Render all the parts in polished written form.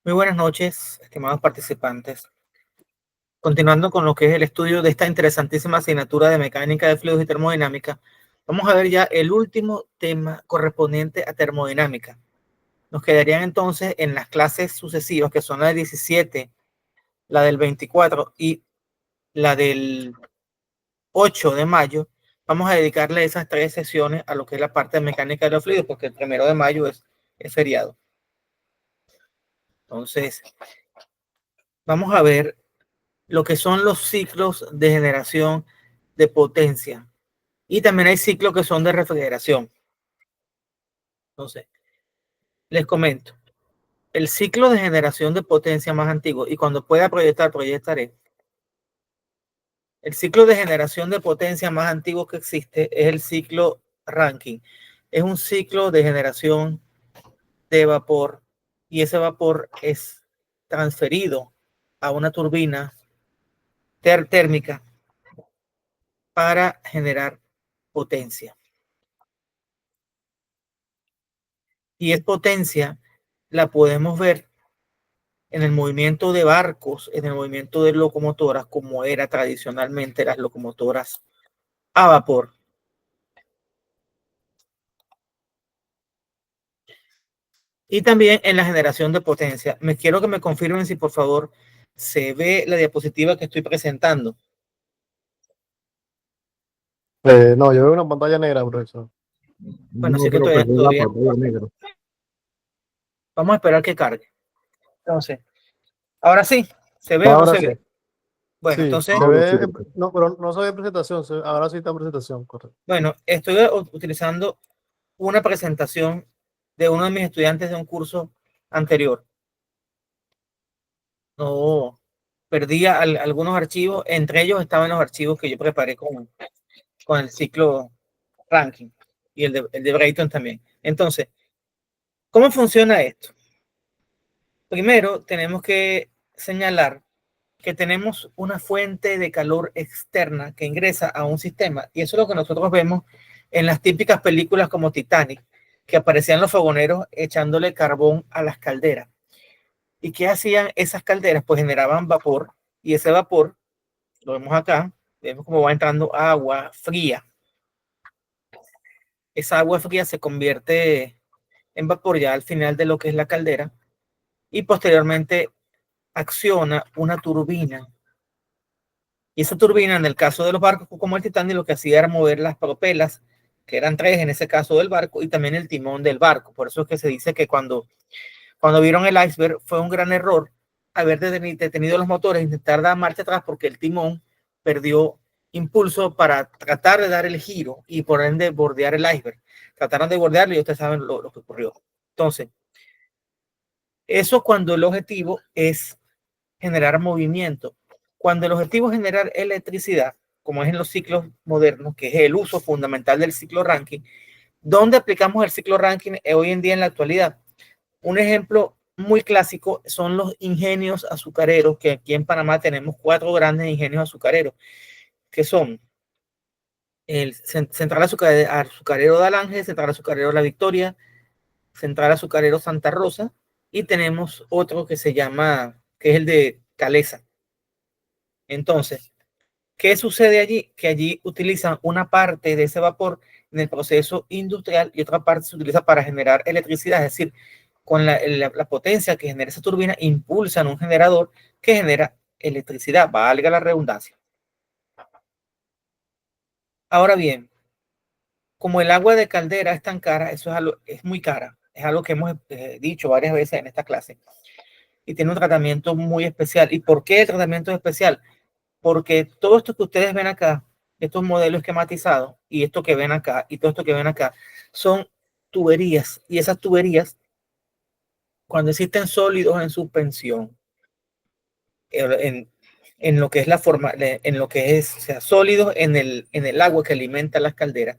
Muy buenas noches, estimados participantes. Continuando con lo que es el estudio de esta interesantísima asignatura de mecánica de fluidos y termodinámica, vamos a ver ya el último tema correspondiente a termodinámica. Nos quedarían entonces en las clases sucesivas, que son la del 17, la del 24 y la del 8 de mayo. Vamos a dedicarle esas 3 sesiones a lo que es la parte de mecánica de los fluidos, porque el 1 de mayo es feriado. Entonces, vamos a ver lo que son los ciclos de generación de potencia. Y también hay ciclos que son de refrigeración. Entonces, les comento. El ciclo de generación de potencia más antiguo, y cuando pueda proyectaré. El ciclo de generación de potencia más antiguo que existe es el ciclo Rankine. Es un ciclo de generación de vapor y ese vapor es transferido a una turbina térmica para generar potencia. Y es potencia, la podemos ver en el movimiento de barcos, en el movimiento de locomotoras, como era tradicionalmente las locomotoras a vapor. Y también en la generación de potencia. Me quiero que me confirmen si por favor se ve la diapositiva que estoy presentando. No, yo veo una pantalla negra, profesor. Bueno, No sí que creo que sea todavía. pantalla negra. Vamos a esperar que cargue. Entonces, ahora sí, ¿se ve o no Ahora se sí. ve? Bueno, Sí, entonces, se Ahora sí, ve, perfecto. no, pero no se ve presentación, ahora sí está en presentación, correcto. bueno, estoy utilizando una presentación de uno de mis estudiantes de un curso anterior. No, perdí algunos archivos, entre ellos estaban los archivos que yo preparé con el ciclo Rankine y el de Brayton también. Entonces, ¿cómo funciona esto? Primero, tenemos que señalar que tenemos una fuente de calor externa que ingresa a un sistema, y eso es lo que nosotros vemos en las típicas películas como Titanic, que aparecían los fogoneros echándole carbón a las calderas. ¿Y qué hacían esas calderas? Pues generaban vapor, y ese vapor, lo vemos acá, vemos cómo va entrando agua fría. Esa agua fría se convierte en vapor ya al final de lo que es la caldera, y posteriormente acciona una turbina. Y esa turbina, en el caso de los barcos como el Titanic, lo que hacía era mover las propelas, que eran 3 en ese caso del barco, y también el timón del barco. Por eso es que se dice que cuando vieron el iceberg fue un gran error haber detenido los motores e intentar dar marcha atrás, porque el timón perdió impulso para tratar de dar el giro y por ende bordear el iceberg. Trataron de bordearlo y ustedes saben lo que ocurrió. Entonces, eso cuando el objetivo es generar movimiento. Cuando el objetivo es generar electricidad, como es en los ciclos modernos, que es el uso fundamental del ciclo Rankine, ¿dónde aplicamos el ciclo Rankine hoy en día en la actualidad? Un ejemplo muy clásico son los ingenios azucareros, que aquí en Panamá tenemos 4 grandes ingenios azucareros, que son el Central Azucarero de Alange, Central Azucarero La Victoria, Central Azucarero Santa Rosa, y tenemos otro que se llama, que es el de Calesa. Entonces, ¿qué sucede allí? Que allí utilizan una parte de ese vapor en el proceso industrial y otra parte se utiliza para generar electricidad, es decir, con la potencia que genera esa turbina, impulsan un generador que genera electricidad, valga la redundancia. Ahora bien, como el agua de caldera es tan cara, eso es muy cara, es algo que hemos dicho varias veces en esta clase, y tiene un tratamiento muy especial. ¿Y por qué el tratamiento es especial? Porque todo esto que ustedes ven acá, estos modelos esquematizados, y esto que ven acá, y todo esto que ven acá, son tuberías, y esas tuberías, cuando existen sólidos en suspensión, en lo que es la forma, en lo que es, o sea, sólidos en el agua que alimenta las calderas,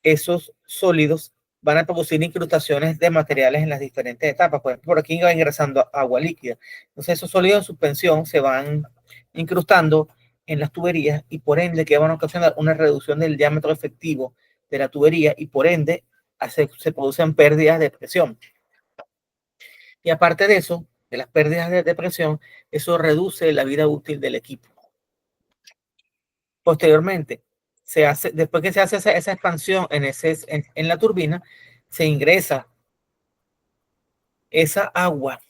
esos sólidos van a producir incrustaciones de materiales en las diferentes etapas. Por ejemplo, por aquí va ingresando agua líquida. Entonces, esos sólidos en suspensión se van incrustando en las tuberías y por ende que van a ocasionar una reducción del diámetro efectivo de la tubería y por ende se producen pérdidas de presión. Y aparte de eso, de las pérdidas de presión, eso reduce la vida útil del equipo. Posteriormente, después que se hace esa expansión en la turbina, se ingresa esa agua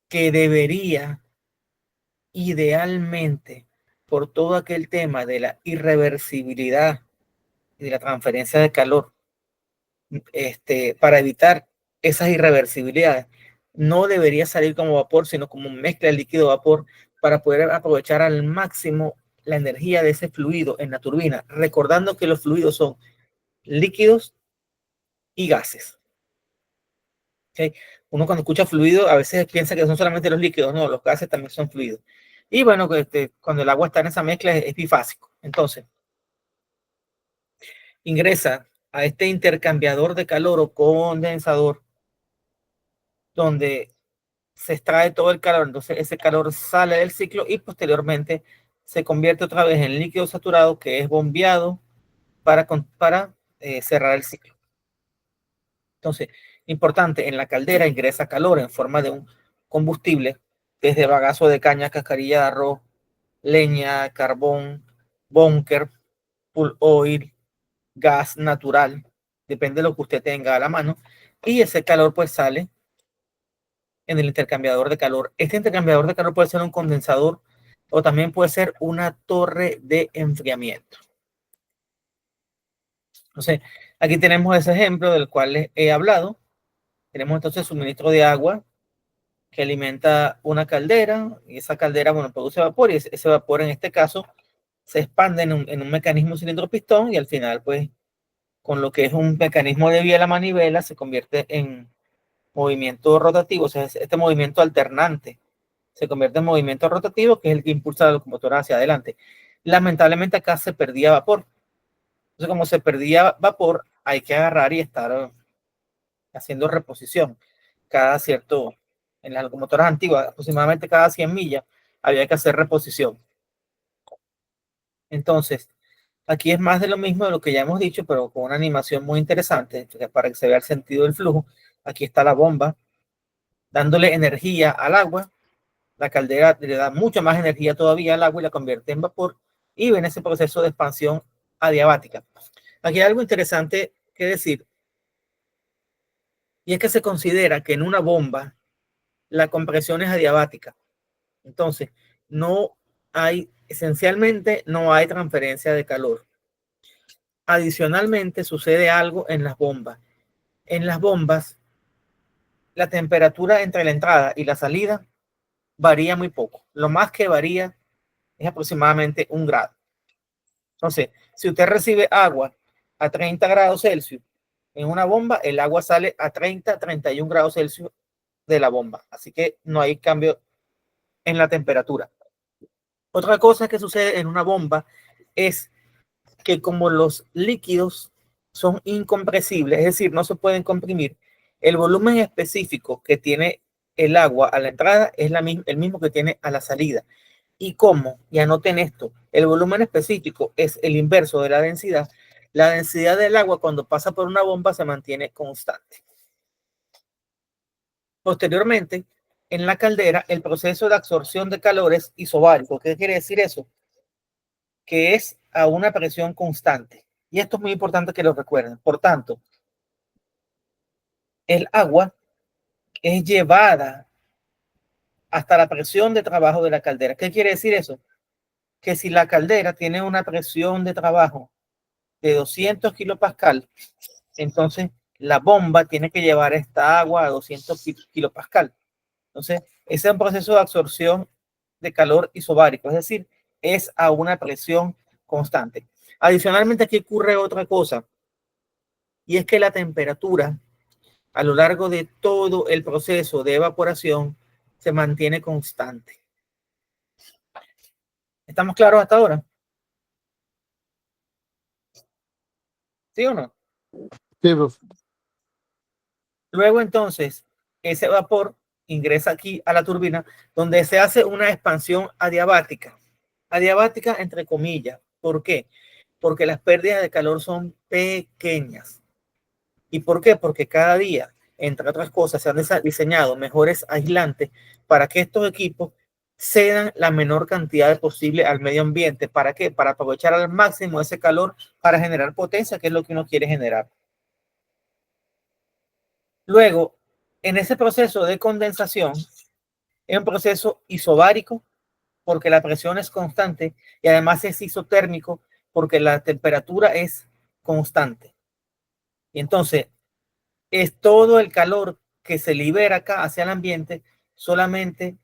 que debería, idealmente, por todo aquel tema de la irreversibilidad y de la transferencia de calor, para evitar esas irreversibilidades, no debería salir como vapor, sino como mezcla de líquido-vapor para poder aprovechar al máximo la energía de ese fluido en la turbina, recordando que los fluidos son líquidos y gases. ¿Okay? Uno cuando escucha fluido a veces piensa que son solamente los líquidos, no, los gases también son fluidos. Y bueno, cuando el agua está en esa mezcla es bifásico. Entonces, ingresa a este intercambiador de calor o condensador, donde se extrae todo el calor, entonces ese calor sale del ciclo y posteriormente se convierte otra vez en líquido saturado que es bombeado para cerrar el ciclo. Entonces, importante, en la caldera ingresa calor en forma de un combustible, desde bagazo de caña, cascarilla de arroz, leña, carbón, búnker, full oil, gas natural, depende de lo que usted tenga a la mano, y ese calor pues sale en el intercambiador de calor. Este intercambiador de calor puede ser un condensador o también puede ser una torre de enfriamiento. Entonces, aquí tenemos ese ejemplo del cual he hablado. Tenemos entonces suministro de agua que alimenta una caldera y esa caldera, bueno, produce vapor y ese vapor en este caso se expande en un mecanismo cilindro-pistón y al final, pues, con lo que es un mecanismo de vía a la manivela, se convierte en movimiento rotativo, o sea, este movimiento alternante se convierte en movimiento rotativo, que es el que impulsa la locomotora hacia adelante. Lamentablemente acá se perdía vapor. Entonces, como se perdía vapor, hay que agarrar y estar haciendo reposición cada cierto, en las locomotoras antiguas, aproximadamente cada 100 millas, había que hacer reposición. Entonces, aquí es más de lo mismo de lo que ya hemos dicho, pero con una animación muy interesante, para que se vea el sentido del flujo. Aquí está la bomba, dándole energía al agua. La caldera le da mucha más energía todavía al agua y la convierte en vapor. Y ven ese proceso de expansión adiabática. Aquí hay algo interesante que decir, y es que se considera que en una bomba la compresión es adiabática. Entonces, esencialmente no hay transferencia de calor. Adicionalmente, sucede algo en las bombas. En las bombas, la temperatura entre la entrada y la salida varía muy poco. Lo más que varía es aproximadamente 1 grado. Entonces, si usted recibe agua a 30 grados Celsius en una bomba, el agua sale a 30, 31 grados Celsius de la bomba. Así que no hay cambio en la temperatura. Otra cosa que sucede en una bomba es que como los líquidos son incompresibles, es decir, no se pueden comprimir, el volumen específico que tiene el agua a la entrada es el mismo que tiene a la salida. Y como, y anoten esto, el volumen específico es el inverso de la densidad del agua cuando pasa por una bomba se mantiene constante. Posteriormente, en la caldera, el proceso de absorción de calor es isobárico. ¿Qué quiere decir eso? Que es a una presión constante. Y esto es muy importante que lo recuerden. Por tanto, el agua es llevada hasta la presión de trabajo de la caldera. ¿Qué quiere decir eso? Que si la caldera tiene una presión de trabajo de 200 kilopascal, entonces la bomba tiene que llevar esta agua a 200 kilopascal. Entonces, ese es un proceso de absorción de calor isobárico, es decir, es a una presión constante. Adicionalmente, aquí ocurre otra cosa, y es que la temperatura a lo largo de todo el proceso de evaporación se mantiene constante. ¿Estamos claros hasta ahora? ¿Sí o no? Sí, profe. Luego entonces, ese vapor ingresa aquí a la turbina donde se hace una expansión adiabática. Adiabática entre comillas. ¿Por qué? Porque las pérdidas de calor son pequeñas. ¿Y por qué? Porque cada día entre otras cosas, se han diseñado mejores aislantes para que estos equipos cedan la menor cantidad posible al medio ambiente. ¿Para qué? Para aprovechar al máximo ese calor para generar potencia, que es lo que uno quiere generar. Luego, en ese proceso de condensación, es un proceso isobárico porque la presión es constante y además es isotérmico porque la temperatura es constante. Y entonces, es todo el calor que se libera acá hacia el ambiente, solamente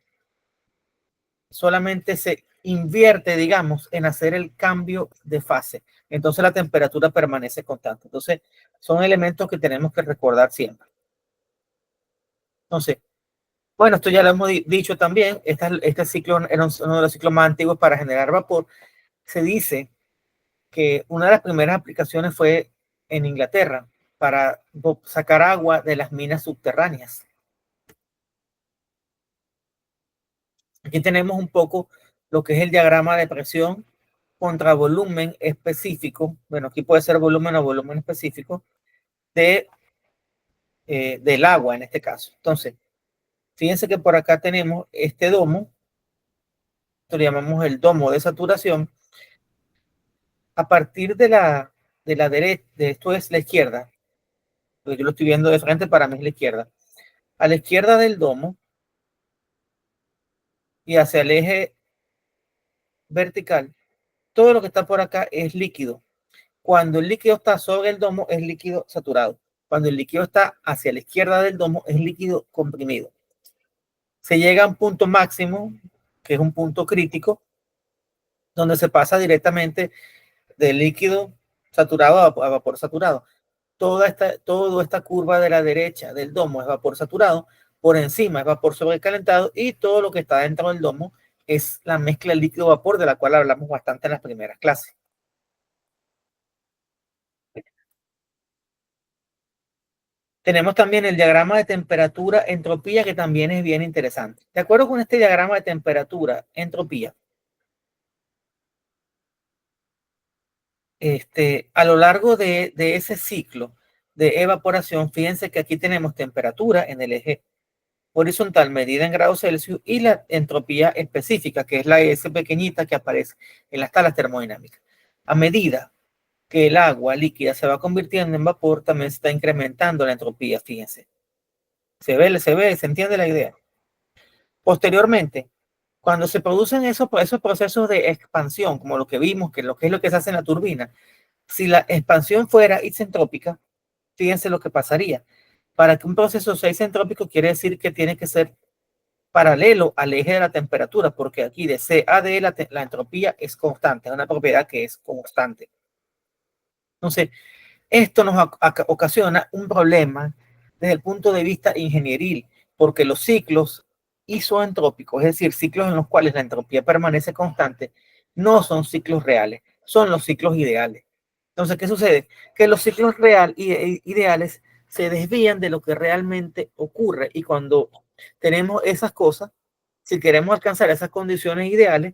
se invierte, digamos, en hacer el cambio de fase. Entonces la temperatura permanece constante. Entonces, son elementos que tenemos que recordar siempre. Entonces, bueno, esto ya lo hemos dicho también. Este ciclo era uno de los ciclos más antiguos para generar vapor. Se dice que una de las primeras aplicaciones fue en Inglaterra para sacar agua de las minas subterráneas. Aquí tenemos un poco lo que es el diagrama de presión contra volumen específico. Bueno, aquí puede ser volumen o volumen específico del agua en este caso. Entonces, fíjense que por acá tenemos este domo, esto le llamamos el domo de saturación. A partir de la derecha, de esto es la izquierda, porque yo lo estoy viendo de frente, para mí es la izquierda. A la izquierda del domo y hacia el eje vertical, todo lo que está por acá es líquido. Cuando el líquido está sobre el domo es líquido saturado. Cuando el líquido está hacia la izquierda del domo es líquido comprimido. Se llega a un punto máximo, que es un punto crítico, donde se pasa directamente del líquido saturado a vapor saturado. Toda esta curva de la derecha del domo es vapor saturado, por encima es vapor sobrecalentado y todo lo que está dentro del domo es la mezcla líquido-vapor de la cual hablamos bastante en las primeras clases. Tenemos también el diagrama de temperatura, entropía, que también es bien interesante. De acuerdo con este diagrama de temperatura, entropía, a lo largo de ese ciclo de evaporación, fíjense que aquí tenemos temperatura en el eje horizontal medida en grados Celsius y la entropía específica, que es la S pequeñita que aparece en las tablas termodinámicas. A medida que el agua líquida se va convirtiendo en vapor, también se está incrementando la entropía, fíjense. Se entiende la idea. Posteriormente, cuando se producen esos procesos de expansión, como lo que vimos, que es lo que se hace en la turbina, si la expansión fuera isentrópica, fíjense lo que pasaría. Para que un proceso sea isentrópico quiere decir que tiene que ser paralelo al eje de la temperatura, porque aquí de C a D la entropía es constante, es una propiedad que es constante. Entonces, esto nos ocasiona un problema desde el punto de vista ingenieril, porque los ciclos isoentrópicos, es decir, ciclos en los cuales la entropía permanece constante, no son ciclos reales, son los ciclos ideales. Entonces, ¿qué sucede? Que los ciclos ideales se desvían de lo que realmente ocurre y cuando tenemos esas cosas, si queremos alcanzar esas condiciones ideales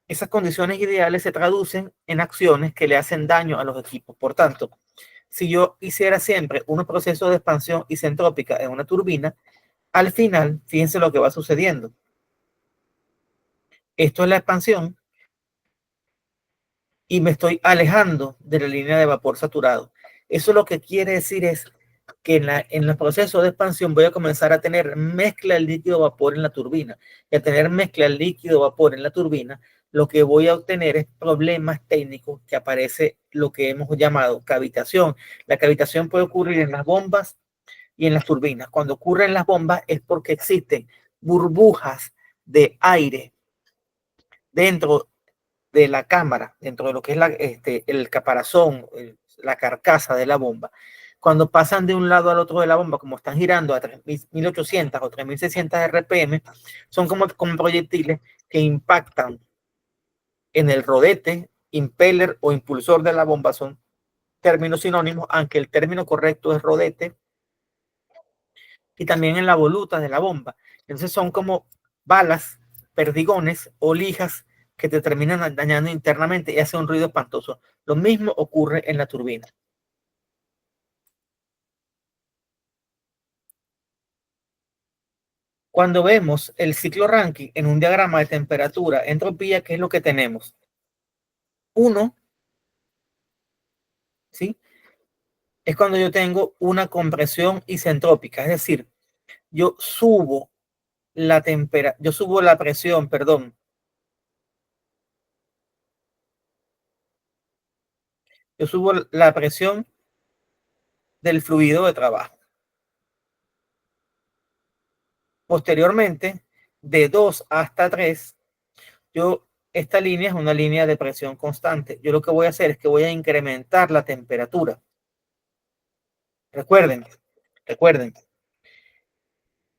se traducen en acciones que le hacen daño a los equipos. Por tanto, si yo hiciera siempre un proceso de expansión isentrópica en una turbina, al final, fíjense lo que va sucediendo. Esto es la expansión y me estoy alejando de la línea de vapor saturado. Eso lo que quiere decir es que en el proceso de expansión voy a comenzar a tener mezcla líquido-vapor en la turbina. Y a tener mezcla líquido-vapor en la turbina, lo que voy a obtener es problemas técnicos que aparece lo que hemos llamado cavitación. La cavitación puede ocurrir en las bombas y en las turbinas. Cuando ocurre en las bombas es porque existen burbujas de aire dentro de la cámara, dentro de lo que es el caparazón, la carcasa de la bomba. Cuando pasan de un lado al otro de la bomba, como están girando a 3.800 o 3.600 RPM, son como proyectiles que impactan en el rodete, impeller o impulsor de la bomba. Son términos sinónimos, aunque el término correcto es rodete, y también en la voluta de la bomba. Entonces son como balas, perdigones o lijas que te terminan dañando internamente y hace un ruido espantoso. Lo mismo ocurre en la turbina. Cuando vemos el ciclo Rankine en un diagrama de temperatura, entropía, ¿qué es lo que tenemos? 1, ¿sí? Es cuando yo tengo una compresión isentrópica, es decir, yo subo la presión, perdón. Yo subo la presión del fluido de trabajo. Posteriormente, de 2 hasta 3, esta línea es una línea de presión constante. Yo lo que voy a hacer es que voy a incrementar la temperatura. Recuerden,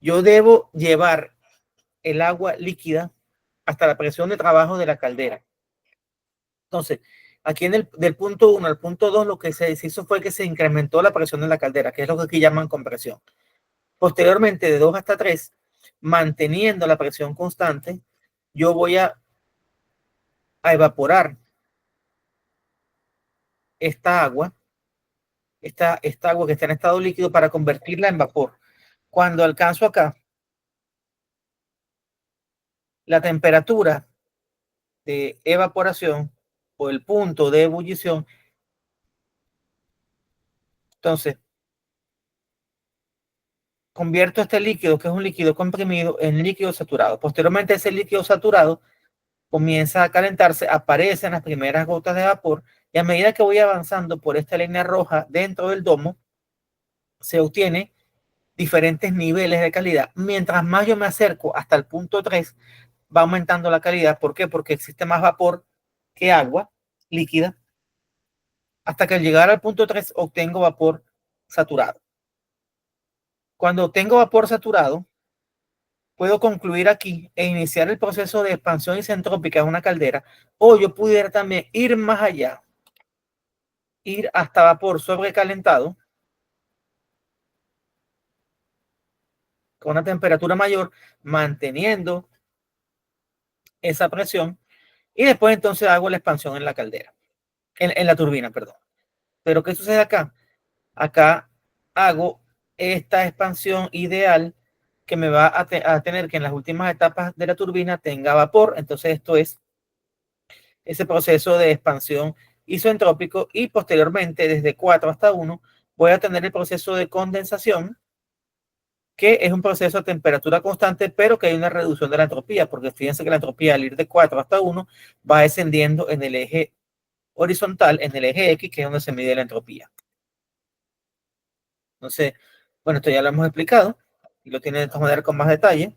yo debo llevar el agua líquida hasta la presión de trabajo de la caldera. Entonces, aquí del punto 1 al punto 2, lo que se hizo fue que se incrementó la presión de la caldera, que es lo que aquí llaman compresión. Posteriormente, de 2 hasta 3, manteniendo la presión constante, yo voy a evaporar esta agua que está en estado líquido para convertirla en vapor. Cuando alcanzo acá la temperatura de evaporación o el punto de ebullición, entonces convierto este líquido, que es un líquido comprimido, en líquido saturado. Posteriormente, ese líquido saturado comienza a calentarse, aparecen las primeras gotas de vapor, y a medida que voy avanzando por esta línea roja dentro del domo, se obtiene diferentes niveles de calidad. Mientras más yo me acerco hasta el punto 3, va aumentando la calidad. ¿Por qué? Porque existe más vapor que agua líquida. Hasta que al llegar al punto 3 obtengo vapor saturado. Cuando obtengo vapor saturado, puedo concluir aquí e iniciar el proceso de expansión isentrópica en una caldera, o yo pudiera también ir más allá, ir hasta vapor sobrecalentado con una temperatura mayor, manteniendo esa presión, y después entonces hago la expansión en la caldera, en la turbina, perdón. Pero ¿qué sucede acá? Acá hago esta expansión ideal que me va a tener que en las últimas etapas de la turbina tenga vapor. Entonces esto es ese proceso de expansión isentrópico, y posteriormente desde 4 hasta 1 voy a tener el proceso de condensación, que es un proceso a temperatura constante, pero que hay una reducción de la entropía, porque fíjense que la entropía al ir de 4 hasta 1 va descendiendo en el eje horizontal, en el eje X, que es donde se mide la entropía. Entonces, bueno, esto ya lo hemos explicado y lo tienen de esta manera con más detalle.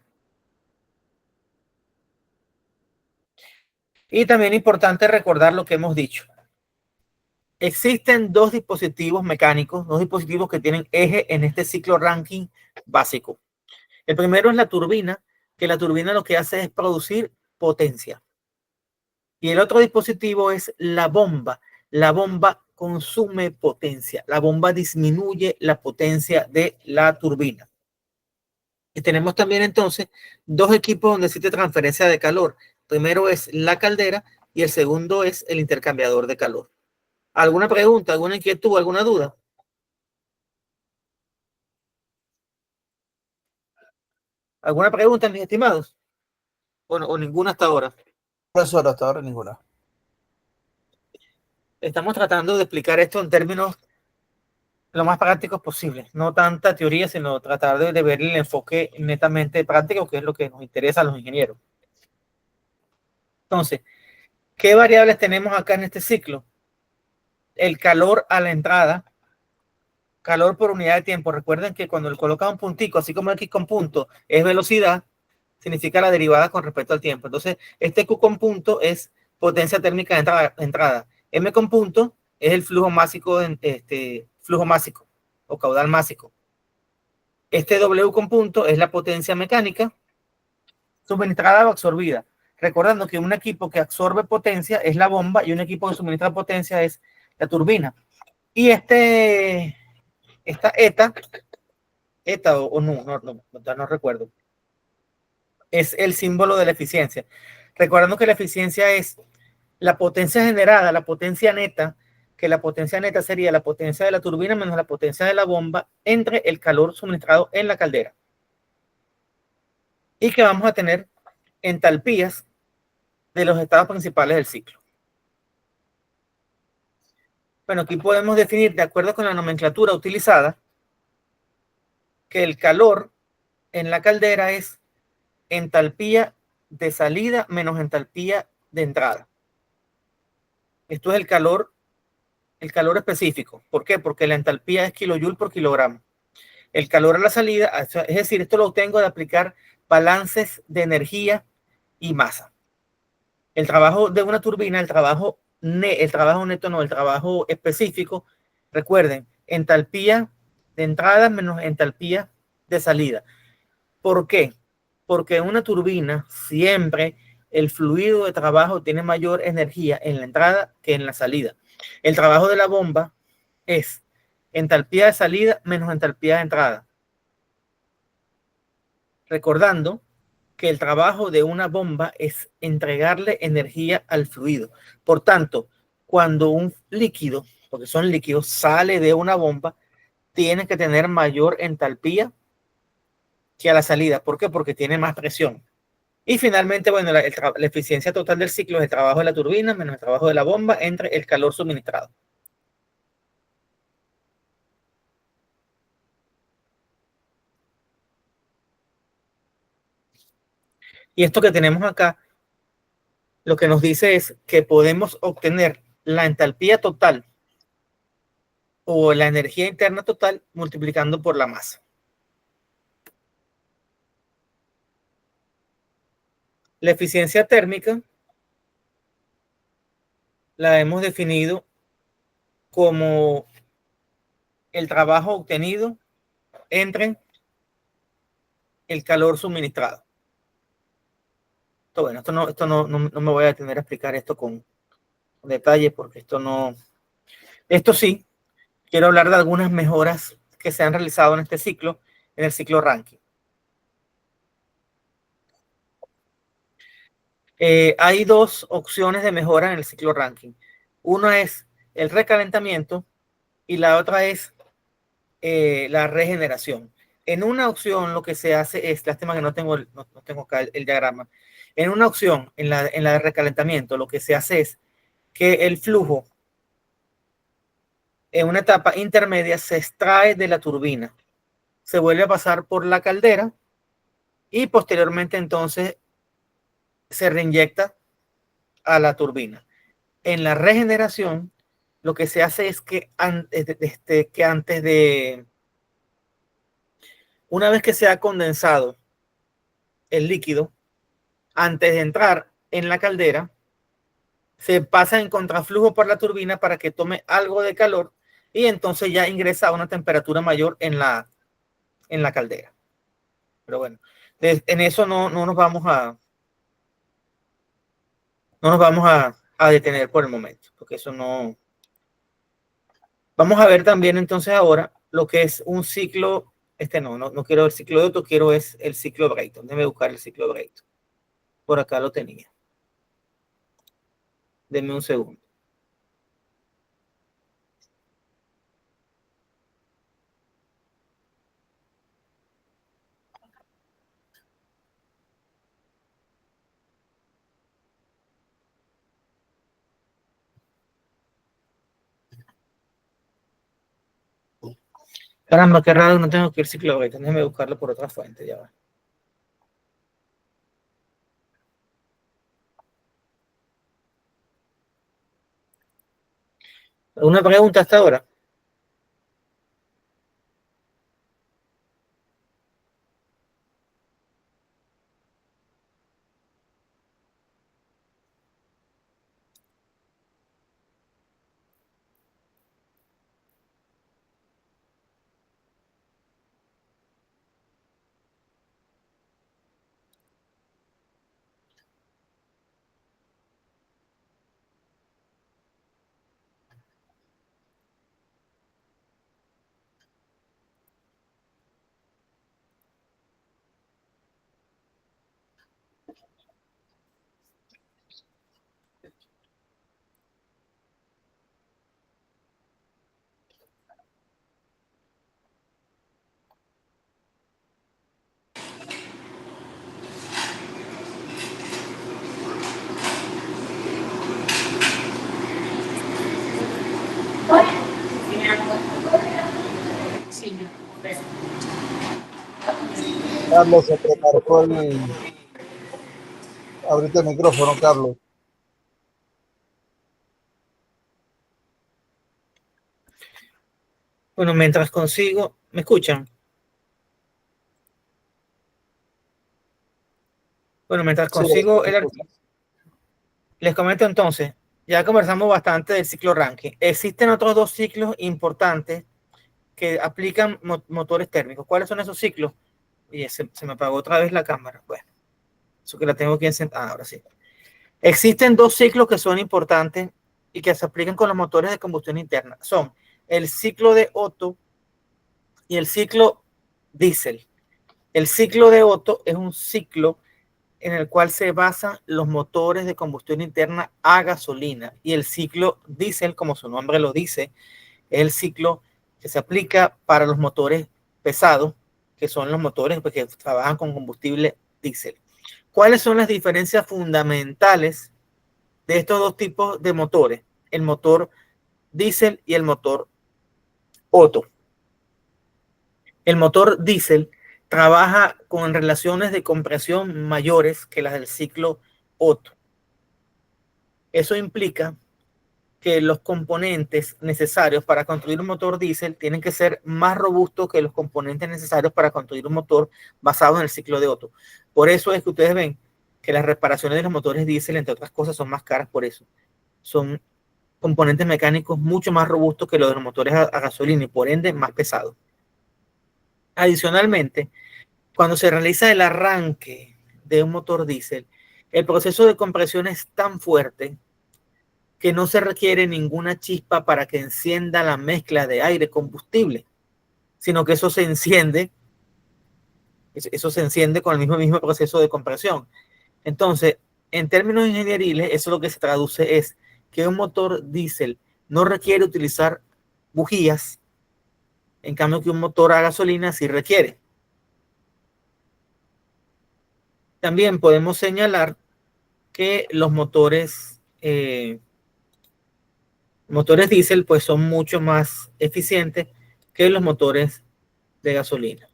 Y también es importante recordar lo que hemos dicho. Existen dos dispositivos mecánicos, dos dispositivos que tienen eje en este ciclo Rankine básico. El primero es la turbina, que la turbina lo que hace es producir potencia. Y el otro dispositivo es la bomba. La bomba consume potencia. La bomba disminuye la potencia de la turbina. Y tenemos también entonces dos equipos donde existe transferencia de calor. Primero es la caldera y el segundo es el intercambiador de calor. ¿Alguna pregunta, alguna inquietud, alguna duda? ¿Alguna pregunta, mis estimados? O ninguna hasta ahora. Profesor, hasta ahora ninguna. Estamos tratando de explicar esto en términos lo más prácticos posible. No tanta teoría, sino tratar de ver el enfoque netamente práctico, que es lo que nos interesa a los ingenieros. Entonces, ¿qué variables tenemos acá en este ciclo? El calor a la entrada, calor por unidad de tiempo. Recuerden que cuando le colocan un puntico, así como X con punto es velocidad, significa la derivada con respecto al tiempo. Entonces, este Q con punto es potencia térmica de entrada. M con punto es el flujo másico, flujo másico o caudal másico. Este W con punto es la potencia mecánica suministrada o absorbida. Recordando que un equipo que absorbe potencia es la bomba y un equipo que suministra potencia es la turbina. Y esta eta o no recuerdo, es el símbolo de la eficiencia. Recordando que la eficiencia es la potencia generada, la potencia neta, que la potencia neta sería la potencia de la turbina menos la potencia de la bomba entre el calor suministrado en la caldera. y que vamos a tener entalpías de los estados principales del ciclo. Bueno, aquí podemos definir, de acuerdo con la nomenclatura utilizada, que el calor en la caldera es entalpía de salida menos entalpía de entrada. Esto es el calor específico. ¿Por qué? Porque la entalpía es kilojoule por kilogramo. El calor a la salida, es decir, esto lo obtengo de aplicar balances de energía y masa. El trabajo de una turbina, el trabajo neto, no, el trabajo específico, recuerden, entalpía de entrada menos entalpía de salida. ¿Por qué? Porque en una turbina siempre el fluido de trabajo tiene mayor energía en la entrada que en la salida. El trabajo de la bomba es entalpía de salida menos entalpía de entrada. Recordando que el trabajo de una bomba es entregarle energía al fluido. Por tanto, cuando un líquido, porque son líquidos, sale de una bomba, tiene que tener mayor entalpía que a la salida. ¿Por qué? Porque tiene más presión. Y finalmente, bueno, la eficiencia total del ciclo es el trabajo de la turbina menos el trabajo de la bomba entre el calor suministrado. Y esto que tenemos acá, lo que nos dice es que podemos obtener la entalpía total o la energía interna total multiplicando por la masa. La eficiencia térmica la hemos definido como el trabajo obtenido entre el calor suministrado. Bueno, no me voy a detener a explicar esto con detalle porque esto sí, quiero hablar de algunas mejoras que se han realizado en este ciclo, en el ciclo Rankine. Hay dos opciones de mejora en el ciclo Rankine. Una es el recalentamiento y la otra es la regeneración. En una opción lo que se hace es, lástima que no tengo acá el diagrama, en una opción, en la de recalentamiento, lo que se hace es que el flujo en una etapa intermedia se extrae de la turbina, se vuelve a pasar por la caldera y posteriormente entonces se reinyecta a la turbina. En la regeneración, lo que se hace es que una vez que se ha condensado el líquido, antes de entrar en la caldera, se pasa en contraflujo por la turbina para que tome algo de calor y entonces ya ingresa a una temperatura mayor en la caldera. Pero bueno, en eso no nos vamos a detener por el momento, porque eso no. Vamos a ver también entonces ahora lo que es un ciclo, no quiero el ciclo de Otto, quiero es el ciclo de Brayton. Déjame buscar el ciclo de Brayton. Por acá lo tenía. Denme un segundo. Caramba, qué raro, no tengo que ir ciclo de Brayton. Déjame buscarlo por otra fuente, ya va. ¿Alguna pregunta hasta ahora? Carlos, se te marcó el. Abrite el micrófono, Carlos. Bueno, mientras consigo, ¿me escuchan? Bueno, mientras Sí, consigo les comento entonces, ya conversamos bastante del ciclo Rankine. Existen otros dos ciclos importantes que aplican motores térmicos. ¿Cuáles son esos ciclos? Y se me apagó otra vez la cámara. Bueno, eso que la tengo que encender. Ahora sí. Existen dos ciclos que son importantes y que se aplican con los motores de combustión interna. Son el ciclo de Otto y el ciclo diésel. El ciclo de Otto es un ciclo en el cual se basan los motores de combustión interna a gasolina, y el ciclo diésel, como su nombre lo dice, es el ciclo que se aplica para los motores pesados, que son los motores que trabajan con combustible diésel. ¿Cuáles son las diferencias fundamentales de estos dos tipos de motores? El motor diésel y el motor Otto. El motor diésel trabaja con relaciones de compresión mayores que las del ciclo Otto. Eso implica que los componentes necesarios para construir un motor diésel tienen que ser más robustos que los componentes necesarios para construir un motor basado en el ciclo de Otto. Por eso es que ustedes ven que las reparaciones de los motores diésel, entre otras cosas, son más caras por eso. Son componentes mecánicos mucho más robustos que los de los motores a gasolina y por ende más pesados. Adicionalmente, cuando se realiza el arranque de un motor diésel, el proceso de compresión es tan fuerte que no se requiere ninguna chispa para que encienda la mezcla de aire-combustible, sino que eso se enciende con el mismo proceso de compresión. Entonces, en términos ingenieriles, eso lo que se traduce es que un motor diésel no requiere utilizar bujías, en cambio que un motor a gasolina sí requiere. También podemos señalar que los motores diésel pues son mucho más eficientes que los motores de gasolina.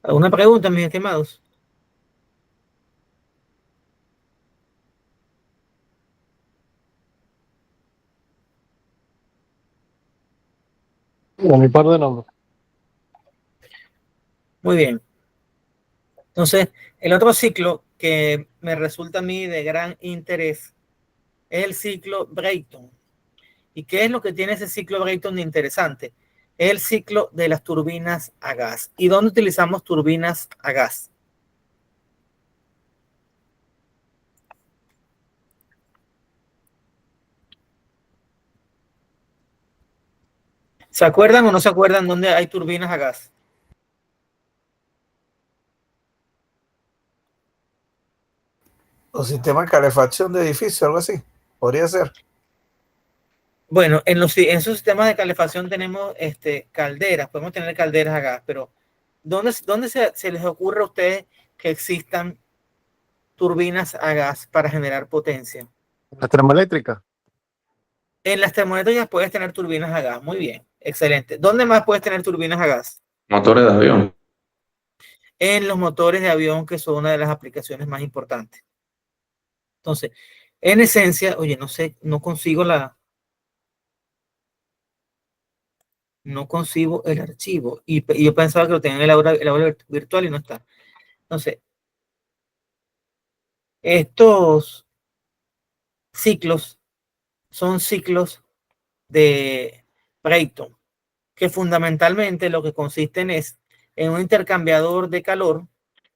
¿Alguna pregunta, mis estimados? A mi par de nombres. Muy bien. Entonces, el otro ciclo que me resulta a mí de gran interés es el ciclo Brayton. ¿Y qué es lo que tiene ese ciclo Brayton de interesante? Es el ciclo de las turbinas a gas. ¿Y dónde utilizamos turbinas a gas? ¿Se acuerdan o no se acuerdan dónde hay turbinas a gas? Los sistemas de calefacción de edificio, algo así. Podría ser. Bueno, en esos sistemas de calefacción tenemos calderas, podemos tener calderas a gas, pero ¿dónde se les ocurre a ustedes que existan turbinas a gas para generar potencia? La termoeléctrica. En las termoeléctricas puedes tener turbinas a gas. Muy bien, excelente. ¿Dónde más puedes tener turbinas a gas? Motores de avión. En los motores de avión, que son una de las aplicaciones más importantes. Entonces, en esencia, oye, no sé, no consigo el archivo. Y yo pensaba que lo tenía en el aula virtual y no está. Entonces, estos ciclos son ciclos de Brayton, que fundamentalmente lo que consisten es en un intercambiador de calor,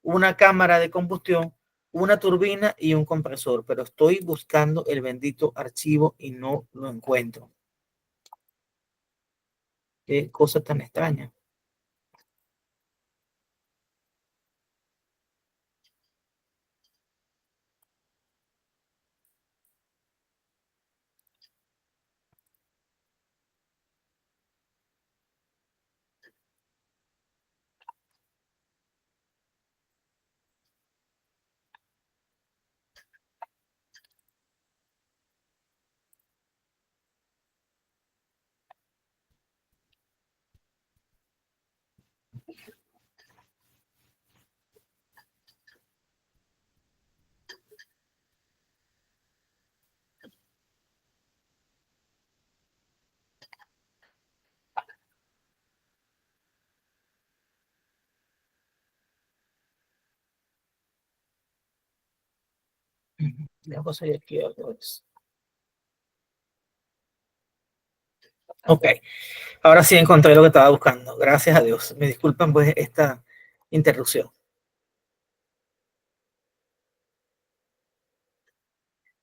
una cámara de combustión, una turbina y un compresor, pero estoy buscando el bendito archivo y no lo encuentro. Qué cosa tan extraña. Vamos a ir aquí a los... Ok, ahora sí encontré lo que estaba buscando. Gracias a Dios. Me disculpan pues esta interrupción.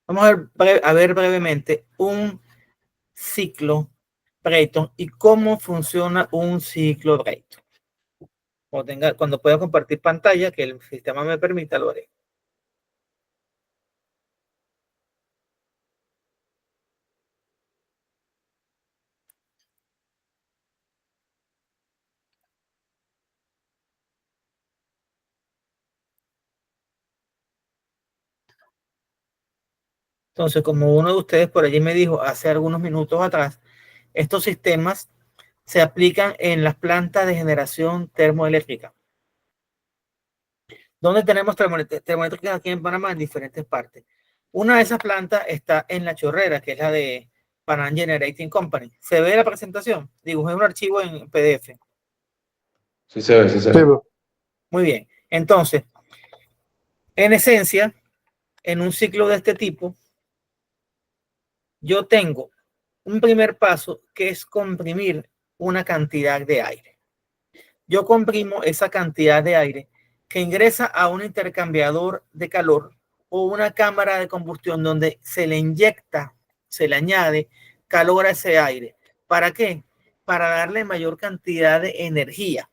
Vamos a ver brevemente un ciclo Brayton y cómo funciona un ciclo Brayton. Cuando pueda compartir pantalla, que el sistema me permita, lo haré. Entonces, como uno de ustedes por allí me dijo hace algunos minutos atrás, estos sistemas se aplican en las plantas de generación termoeléctrica. ¿Dónde tenemos termoeléctricas aquí en Panamá? En diferentes partes. Una de esas plantas está en La Chorrera, que es la de Panam Generating Company. ¿Se ve la presentación? Digo, es un archivo en PDF. Sí se ve, sí se Sí, ve. bro. Muy bien. Entonces, en esencia, en un ciclo de este tipo, yo tengo un primer paso que es comprimir una cantidad de aire. Yo comprimo esa cantidad de aire que ingresa a un intercambiador de calor o una cámara de combustión donde se le inyecta, se le añade calor a ese aire. ¿Para qué? Para darle mayor cantidad de energía.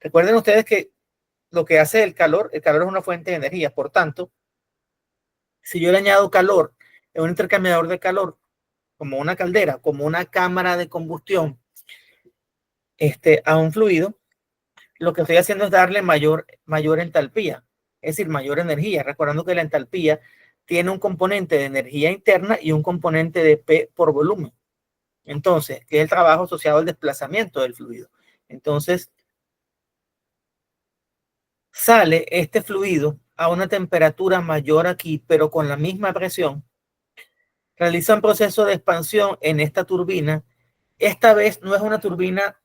Recuerden ustedes que lo que hace el calor es una fuente de energía. Por tanto, si yo le añado calor en un intercambiador de calor, como una caldera, como una cámara de combustión, a un fluido, lo que estoy haciendo es darle mayor entalpía, es decir, mayor energía. Recordando que la entalpía tiene un componente de energía interna y un componente de P por volumen. Entonces, que es el trabajo asociado al desplazamiento del fluido. Entonces, sale este fluido a una temperatura mayor aquí, pero con la misma presión. Realiza un proceso de expansión en esta turbina. Esta vez no es una turbina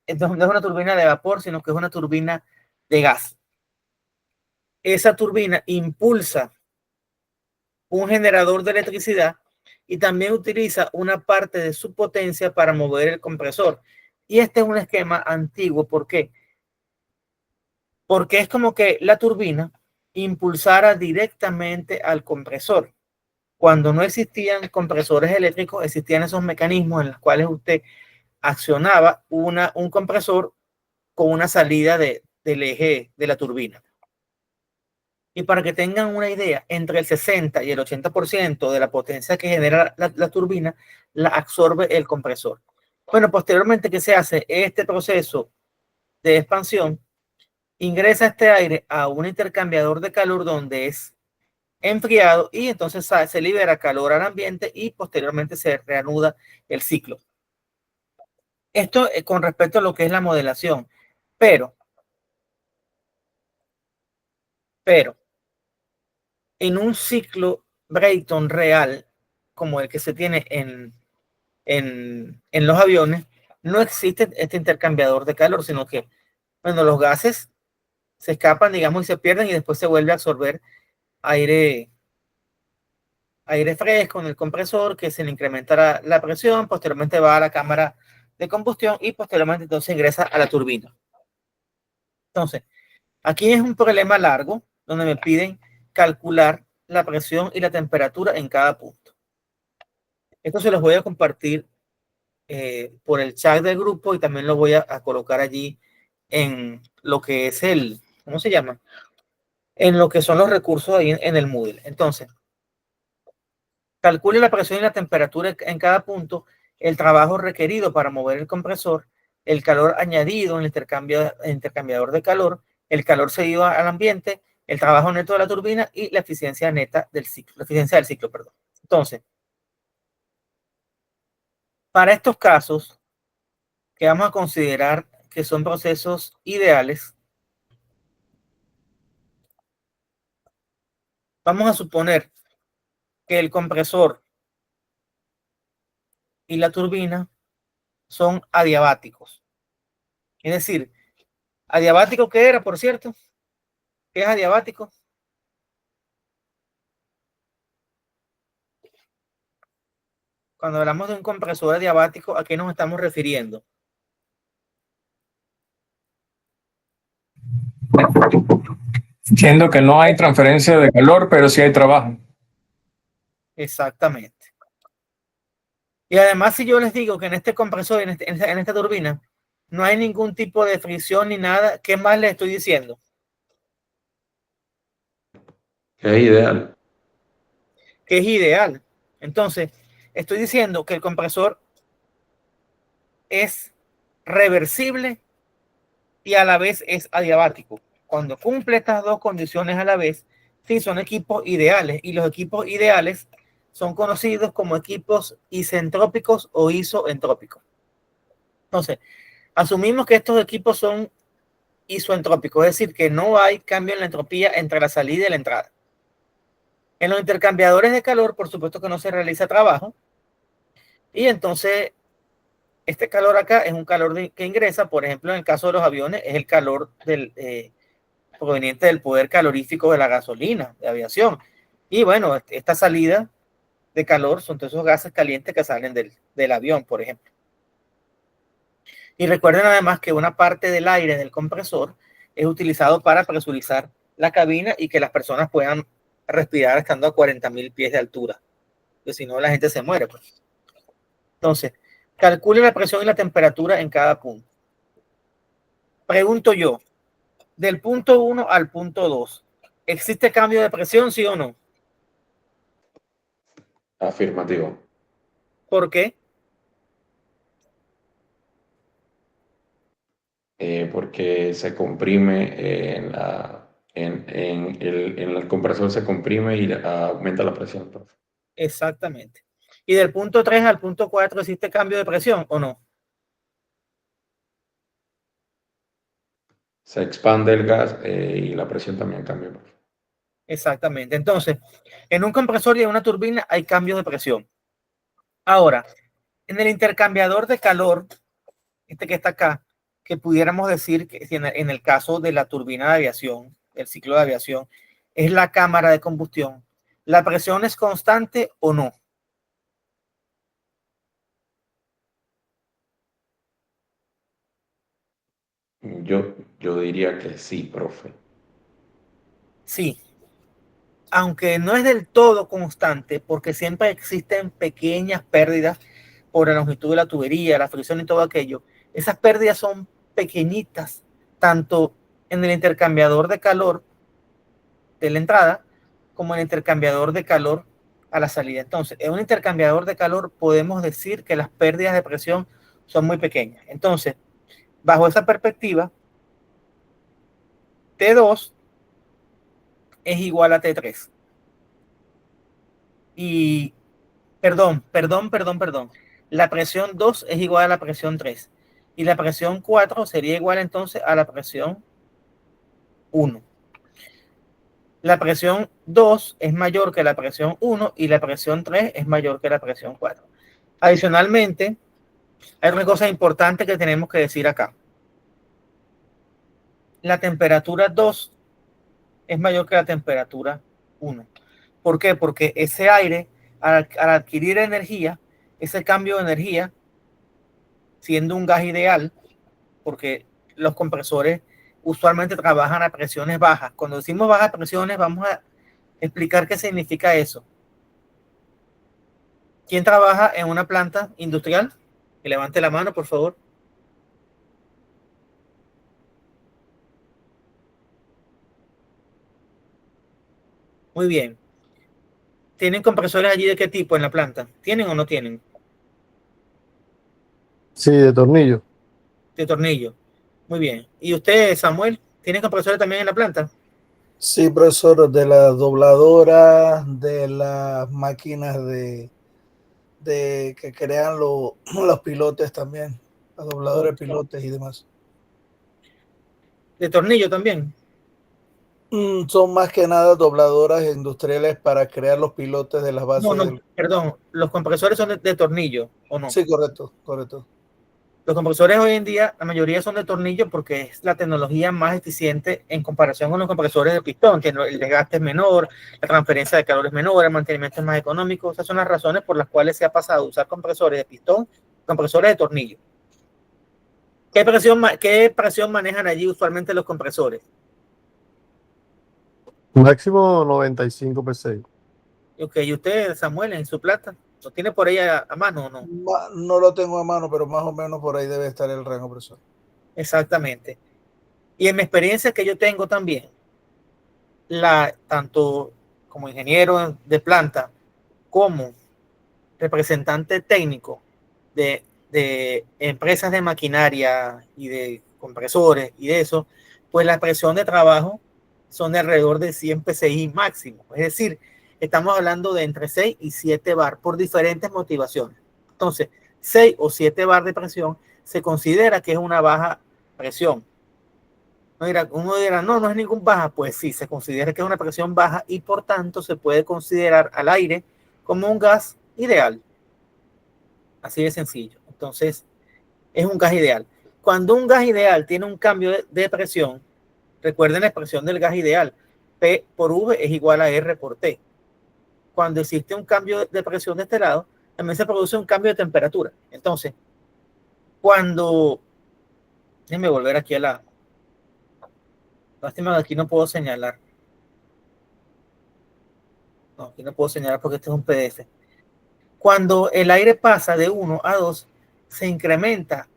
de vapor, sino que es una turbina de gas. Esa turbina impulsa un generador de electricidad y también utiliza una parte de su potencia para mover el compresor. Y este es un esquema antiguo. ¿Por qué? Porque es como que la turbina impulsara directamente al compresor. Cuando no existían compresores eléctricos, existían esos mecanismos en los cuales usted accionaba un compresor con una salida del eje de la turbina. Y para que tengan una idea, entre el 60 y el 80% de la potencia que genera la turbina la absorbe el compresor. Bueno, posteriormente que se hace este proceso de expansión, ingresa este aire a un intercambiador de calor donde es enfriado y entonces se libera calor al ambiente y posteriormente se reanuda el ciclo. Esto con respecto a lo que es la modelación, pero en un ciclo Brayton real, como el que se tiene en los aviones, no existe este intercambiador de calor, sino que, bueno, los gases se escapan, digamos, y se pierden y después se vuelve a absorber aire fresco en el compresor, que se le incrementa la presión, posteriormente va a la cámara de combustión y posteriormente entonces ingresa a la turbina. Entonces, aquí es un problema largo donde me piden calcular la presión y la temperatura en cada punto. Esto se los voy a compartir por el chat del grupo y también lo voy a colocar allí en lo que es ¿cómo se llama? En lo que son los recursos ahí en el Moodle. Entonces, calcule la presión y la temperatura en cada punto, el trabajo requerido para mover el compresor, el calor añadido en el intercambiador de calor, el calor cedido al ambiente, el trabajo neto de la turbina y la eficiencia neta del ciclo, la eficiencia del ciclo, perdón. Entonces, para estos casos que vamos a considerar que son procesos ideales, vamos a suponer que el compresor y la turbina son adiabáticos. Es decir, ¿adiabático qué era, por cierto? ¿Qué es adiabático? Cuando hablamos de un compresor adiabático, ¿a qué nos estamos refiriendo? Entiendo que no hay transferencia de calor, pero sí hay trabajo. Exactamente. Y además, si yo les digo que en este compresor, en esta turbina, no hay ningún tipo de fricción ni nada, ¿qué más les estoy diciendo? Que es ideal. Que es ideal. Entonces, estoy diciendo que el compresor es reversible y a la vez es adiabático. Cuando cumple estas dos condiciones a la vez, sí, son equipos ideales. Y los equipos ideales son conocidos como equipos isentrópicos o isoentrópicos. Entonces, asumimos que estos equipos son isoentrópicos, es decir, que no hay cambio en la entropía entre la salida y la entrada. En los intercambiadores de calor, por supuesto que no se realiza trabajo. Y entonces, este calor acá es un calor que ingresa, por ejemplo, en el caso de los aviones, es el calor proveniente del poder calorífico de la gasolina de aviación. Y bueno, esta salida de calor son todos esos gases calientes que salen del avión, por ejemplo. Y recuerden además que una parte del aire del compresor es utilizado para presurizar la cabina y que las personas puedan respirar estando a 40.000 pies de altura. Porque si no, la gente se muere. Pues. Entonces, calcule la presión y la temperatura en cada punto. Pregunto yo, del punto 1 al punto 2, ¿existe cambio de presión, sí o no? Afirmativo. ¿Por qué? Porque se comprime en el compresor se comprime y aumenta la presión. Profe. Exactamente. ¿Y del punto 3 al punto 4 existe cambio de presión o no? Se expande el gas y la presión también cambia. Profe. Exactamente. Entonces, en un compresor y en una turbina hay cambios de presión. Ahora, en el intercambiador de calor, este que está acá, que pudiéramos decir que en el caso de la turbina de aviación, el ciclo de aviación, es la cámara de combustión. ¿La presión es constante o no? Yo diría que sí, profe. Sí. Aunque no es del todo constante, porque siempre existen pequeñas pérdidas por la longitud de la tubería, la fricción y todo aquello. Esas pérdidas son pequeñitas, tanto en el intercambiador de calor de la entrada como en el intercambiador de calor a la salida. Entonces, en un intercambiador de calor podemos decir que las pérdidas de presión son muy pequeñas. Entonces, bajo esa perspectiva, T2 es igual a T3. Y, perdón. La presión 2 es igual a la presión 3. Y la presión 4 sería igual entonces a la presión 1. La presión 2 es mayor que la presión 1 y la presión 3 es mayor que la presión 4. Adicionalmente, hay una cosa importante que tenemos que decir acá. La temperatura 2 es mayor que la temperatura 1. ¿Por qué? Porque ese aire, al adquirir energía, ese cambio de energía, siendo un gas ideal, porque los compresores usualmente trabajan a presiones bajas. Cuando decimos bajas presiones, vamos a explicar qué significa eso. ¿Quién trabaja en una planta industrial? Que levante la mano, por favor. Muy bien. ¿Tienen compresores allí de qué tipo en la planta? ¿Tienen o no tienen? Sí, de tornillo. De tornillo. Muy bien. ¿Y usted, Samuel, tiene compresores también en la planta? Sí, profesor, de la dobladora, de las máquinas de que crean los pilotes también, las dobladoras de pilotes y demás. De tornillo también. Son más que nada dobladoras industriales para crear los pilotes de las bases. No, perdón, los compresores son de tornillo, ¿o no? Sí, correcto, correcto. Los compresores hoy en día, la mayoría son de tornillo porque es la tecnología más eficiente en comparación con los compresores de pistón, que el desgaste es menor, la transferencia de calor es menor, el mantenimiento es más económico. Esas son las razones por las cuales se ha pasado a usar compresores de pistón, compresores de tornillo. ¿Qué presión manejan allí usualmente los compresores? Máximo 95 PSI. Ok, ¿y usted, Samuel, en su plata, lo tiene por ahí a mano o no? No lo tengo a mano, pero más o menos por ahí debe estar el rango, profesor. Exactamente. Y en mi experiencia que yo tengo también, tanto como ingeniero de planta como representante técnico de empresas de maquinaria y de compresores y de eso, pues la presión de trabajo son de alrededor de 100 PSI máximo. Es decir, estamos hablando de entre 6 y 7 bar por diferentes motivaciones. Entonces, 6 o 7 bar de presión se considera que es una baja presión. Uno dirá, no es ningún baja. Pues sí, se considera que es una presión baja y por tanto se puede considerar al aire como un gas ideal. Así de sencillo. Entonces, es un gas ideal. Cuando un gas ideal tiene un cambio de presión, recuerden la expresión del gas ideal, P por V es igual a R por T. Cuando existe un cambio de presión de este lado, también se produce un cambio de temperatura. Entonces, déjenme volver aquí a la... Lástima que aquí no puedo señalar. No, aquí no puedo señalar porque este es un PDF. Cuando el aire pasa de 1 a 2, se incrementa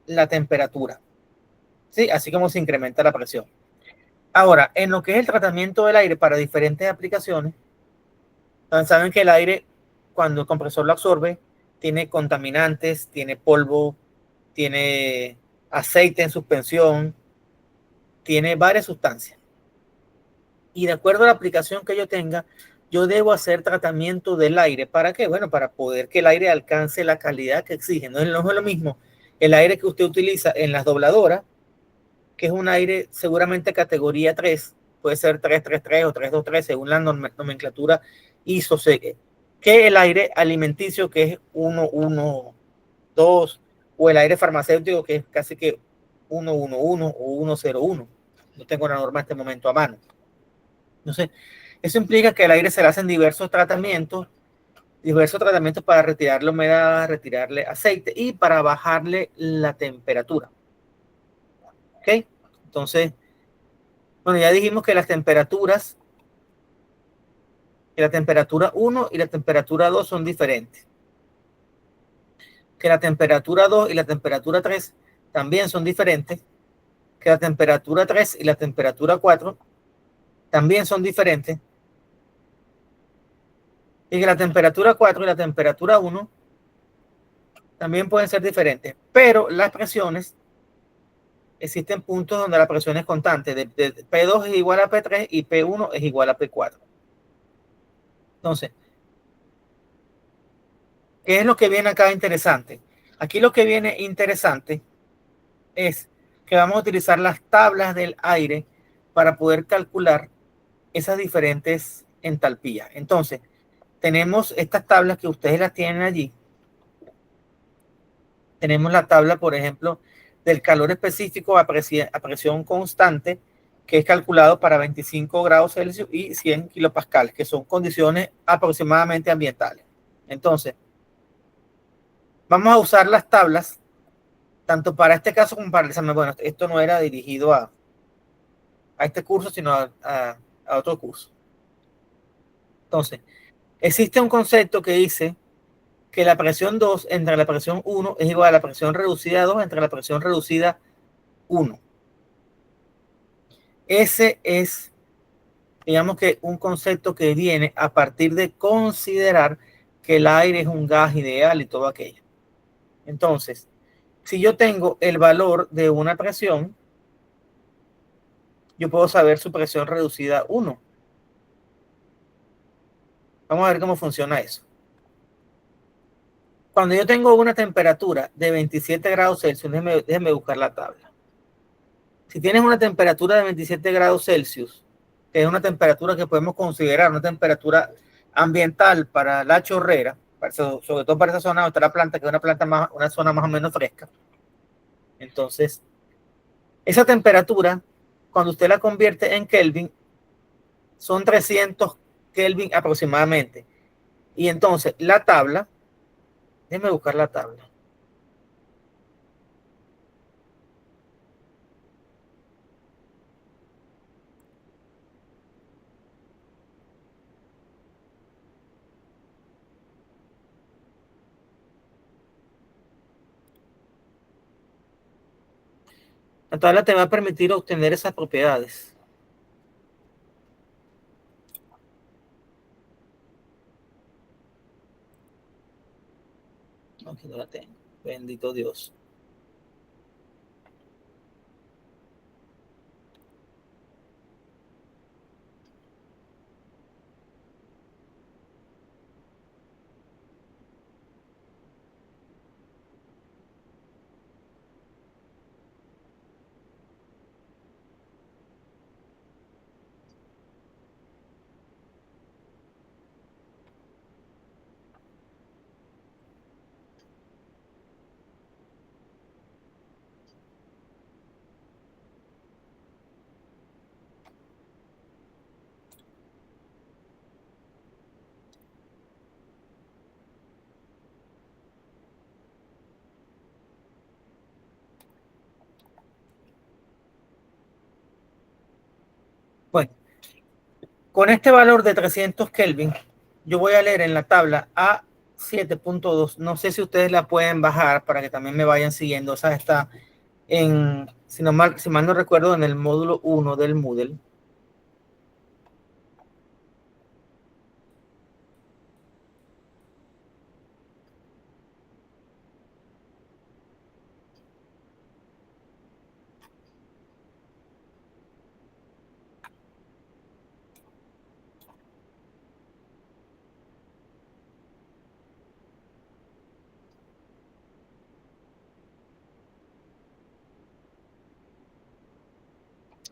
la temperatura. ¿Sí? Así como se incrementa la presión. Ahora, en lo que es el tratamiento del aire para diferentes aplicaciones, saben que el aire, cuando el compresor lo absorbe, tiene contaminantes, tiene polvo, tiene aceite en suspensión, tiene varias sustancias. Y de acuerdo a la aplicación que yo tenga, yo debo hacer tratamiento del aire. ¿Para qué? Bueno, para poder que el aire alcance la calidad que exige. No es lo mismo el aire que usted utiliza en las dobladoras, que es un aire seguramente categoría 3, puede ser 333 o 323 según la nomenclatura ISO, que el aire alimenticio que es 112 o el aire farmacéutico que es casi que 111 o 101. No tengo la norma en este momento a mano. Entonces, eso implica que el aire se le hacen diversos tratamientos para retirarle humedad, retirarle aceite y para bajarle la temperatura. ¿Ok? Entonces, bueno, ya dijimos que las temperaturas, que la temperatura 1 y la temperatura 2 son diferentes. Que la temperatura 2 y la temperatura 3 también son diferentes. Que la temperatura 3 y la temperatura 4 también son diferentes. Y que la temperatura 4 y la temperatura 1 también pueden ser diferentes. Pero las presiones, existen puntos donde la presión es constante. De P2 es igual a P3 y P1 es igual a P4. Entonces, ¿qué es lo que viene acá interesante? Aquí lo que viene interesante es que vamos a utilizar las tablas del aire para poder calcular esas diferentes entalpías. Entonces, tenemos estas tablas que ustedes las tienen allí. Tenemos la tabla, por ejemplo, del calor específico a presión constante, que es calculado para 25 grados Celsius y 100 kilopascales, que son condiciones aproximadamente ambientales. Entonces, vamos a usar las tablas tanto para este caso como para el examen. Bueno, esto no era dirigido a este curso, sino a otro curso. Entonces, existe un concepto que dice que la presión 2 entre la presión 1 es igual a la presión reducida 2 entre la presión reducida 1. Ese es, digamos que un concepto que viene a partir de considerar que el aire es un gas ideal y todo aquello. Entonces, si yo tengo el valor de una presión, yo puedo saber su presión reducida 1. Vamos a ver cómo funciona eso. Cuando yo tengo una temperatura de 27 grados Celsius, déjenme buscar la tabla. Si tienes una temperatura de 27 grados Celsius, que es una temperatura que podemos considerar una temperatura ambiental para la chorrera, sobre todo para esa zona donde está la planta, que es una zona más o menos fresca. Entonces, esa temperatura, cuando usted la convierte en Kelvin, son 300 Kelvin aproximadamente. Y entonces la tabla, déjeme buscar la tabla. La tabla te va a permitir obtener esas propiedades. Aquí no la tengo. Bendito Dios. Bueno, con este valor de 300 Kelvin, yo voy a leer en la tabla A7.2. No sé si ustedes la pueden bajar para que también me vayan siguiendo. O sea, está en, si mal no recuerdo, en el módulo 1 del Moodle.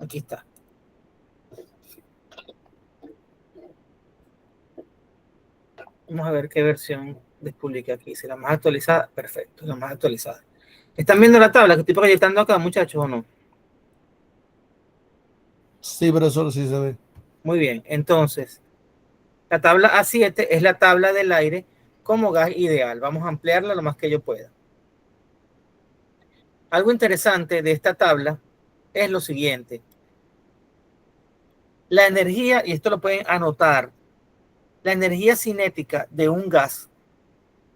Aquí está. Vamos a ver qué versión despublica aquí. Si la más actualizada, perfecto, la más actualizada. ¿Están viendo la tabla que estoy proyectando acá, muchachos, o no? Sí, profesor, sí se ve. Muy bien, entonces, la tabla A7 es la tabla del aire como gas ideal. Vamos a ampliarla lo más que yo pueda. Algo interesante de esta tabla es lo siguiente. La energía, y esto lo pueden anotar, la energía cinética de un gas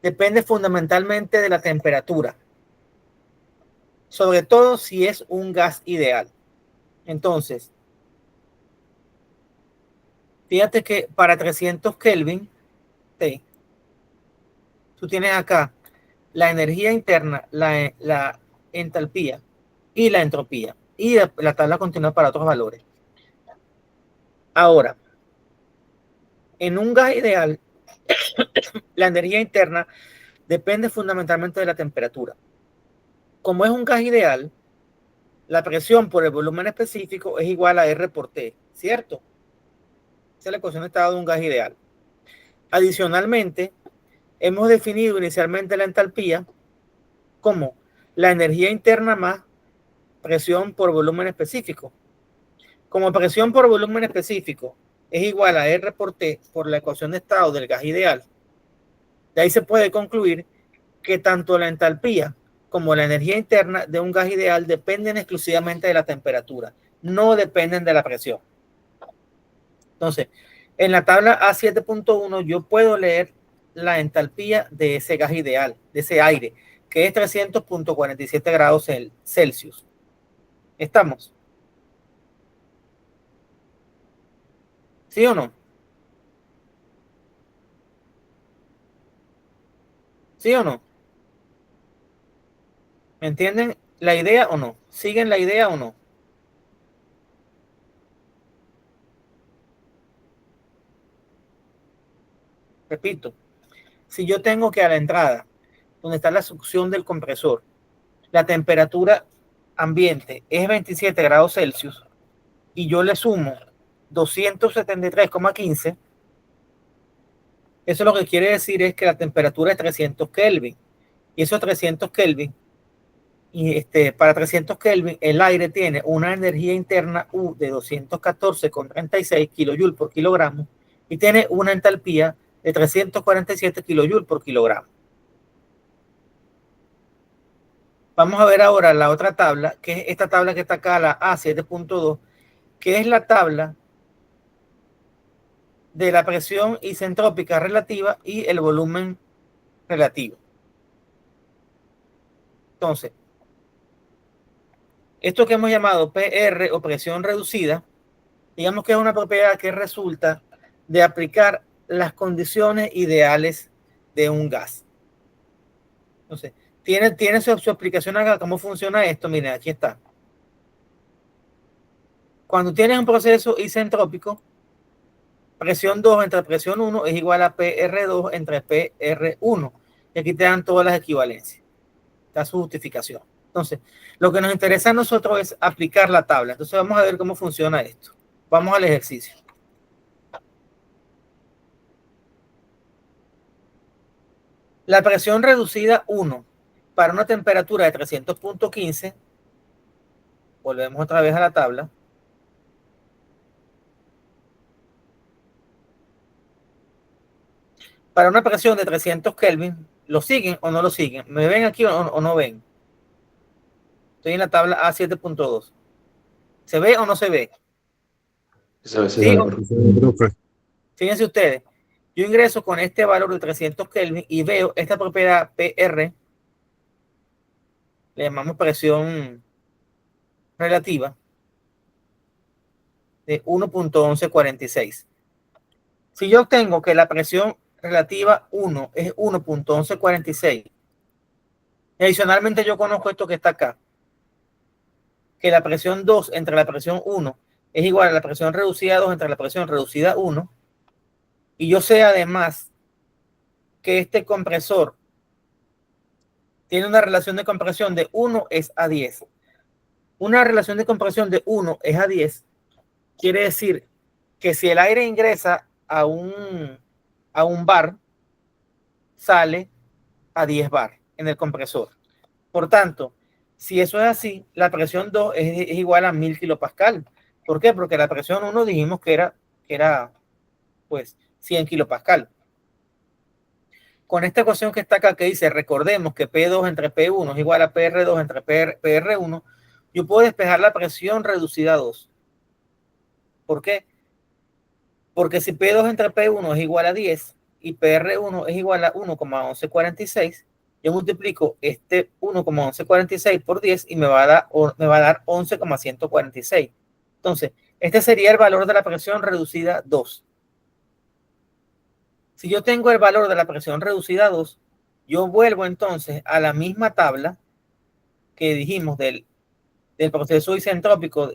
depende fundamentalmente de la temperatura, sobre todo si es un gas ideal. Entonces, fíjate que para 300 Kelvin, tú tienes acá la energía interna, la entalpía y la entropía. Y la tabla continúa para otros valores. Ahora, en un gas ideal, la energía interna depende fundamentalmente de la temperatura. Como es un gas ideal, la presión por el volumen específico es igual a R por T, ¿cierto? Esa es la ecuación de estado de un gas ideal. Adicionalmente, hemos definido inicialmente la entalpía como la energía interna más presión por volumen específico. Como presión por volumen específico es igual a R por T por la ecuación de estado del gas ideal, de ahí se puede concluir que tanto la entalpía como la energía interna de un gas ideal dependen exclusivamente de la temperatura, no dependen de la presión. Entonces, en la tabla A7.1 yo puedo leer la entalpía de ese gas ideal, de ese aire, que es 300.47 grados Celsius. ¿Estamos? ¿Sí o no? ¿Sí o no? ¿Me entienden la idea o no? ¿Siguen la idea o no? Repito, si yo tengo que a la entrada, donde está la succión del compresor, la temperatura ambiente es 27 grados Celsius y yo le sumo 273,15, eso lo que quiere decir es que la temperatura es 300 Kelvin. Y esos 300 Kelvin, y para 300 Kelvin, el aire tiene una energía interna U de 214,36 kilojoules por kilogramo y tiene una entalpía de 347 kilojoules por kilogramo. Vamos a ver ahora la otra tabla, que es esta tabla que está acá, la A7.2, que es la tabla de la presión isentrópica relativa y el volumen relativo. Entonces, esto que hemos llamado PR o presión reducida, digamos que es una propiedad que resulta de aplicar las condiciones ideales de un gas. Entonces, tiene su explicación acá. ¿Cómo funciona esto? Miren, aquí está. Cuando tienes un proceso isentrópico, presión 2 entre presión 1 es igual a PR2 entre PR1. Y aquí te dan todas las equivalencias. Está su justificación. Entonces, lo que nos interesa a nosotros es aplicar la tabla. Entonces, vamos a ver cómo funciona esto. Vamos al ejercicio. La presión reducida 1 para una temperatura de 300.15. Volvemos otra vez a la tabla. Para una presión de 300 Kelvin, ¿lo siguen o no lo siguen? ¿Me ven aquí o no ven? Estoy en la tabla A7.2. ¿Se ve o no se ve? ¿Sí? Profe. Fíjense ustedes, yo ingreso con este valor de 300 Kelvin y veo esta propiedad PR, le llamamos presión relativa, de 1.1146. Si yo obtengo que la presión relativa 1 es 1.1146, y adicionalmente yo conozco esto que está acá, que la presión 2 entre la presión 1 es igual a la presión reducida 2 entre la presión reducida 1, y yo sé además que este compresor tiene una relación de compresión de 1 es a 10. Una relación de compresión de 1 es a 10 quiere decir que si el aire ingresa a un bar, sale a 10 bar en el compresor. Por tanto, si eso es así, la presión 2 es igual a 1000 kilopascal. ¿Por qué? Porque la presión 1 dijimos que era pues 100 kilopascal. Con esta ecuación que está acá que dice, recordemos que P2 entre P1 es igual a PR2 entre PR1, yo puedo despejar la presión reducida a 2. ¿Por qué? Porque si P2 entre P1 es igual a 10 y PR1 es igual a 1,1146, yo multiplico este 1,1146 por 10 y me va a dar 11,146. Entonces, este sería el valor de la presión reducida 2. Si yo tengo el valor de la presión reducida 2, yo vuelvo entonces a la misma tabla que dijimos del proceso isentrópico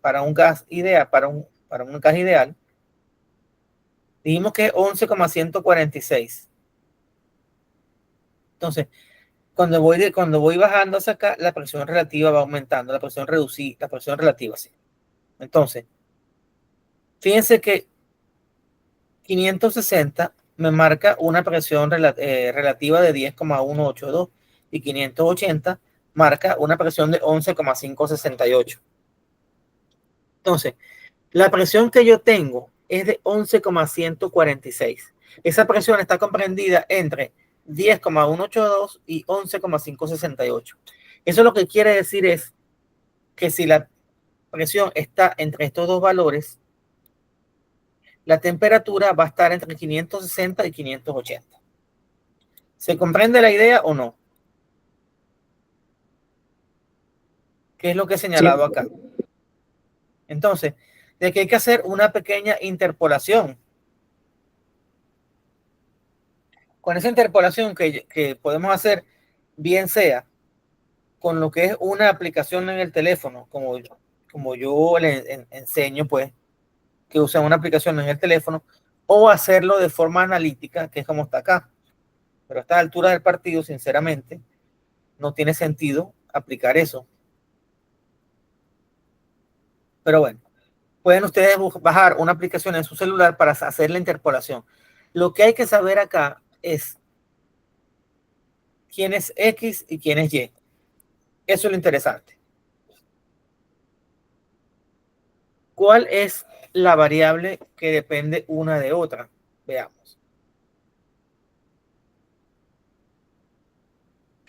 para un gas ideal, para un gas ideal. Dijimos que es 11,146. Entonces, cuando voy bajando hacia acá, la presión relativa va aumentando, la presión reducida, la presión relativa, sí. Entonces, fíjense que 560 me marca una presión relativa de 10,182 y 580 marca una presión de 11,568. Entonces, la presión que yo tengo es de 11,146. Esa presión está comprendida entre 10,182 y 11,568. Eso lo que quiere decir es que si la presión está entre estos dos valores, la temperatura va a estar entre 560 y 580. ¿Se comprende la idea o no? ¿Qué es lo que he señalado acá? Entonces, de que hay que hacer una pequeña interpolación. Con esa interpolación que podemos hacer, bien sea con lo que es una aplicación en el teléfono, como yo le enseño, pues, que usan una aplicación en el teléfono, o hacerlo de forma analítica, que es como está acá. Pero a esta altura del partido, sinceramente, no tiene sentido aplicar eso. Pero bueno, pueden ustedes bajar una aplicación en su celular para hacer la interpolación. Lo que hay que saber acá es quién es X y quién es Y. Eso es lo interesante. ¿Cuál es la variable que depende una de otra? Veamos.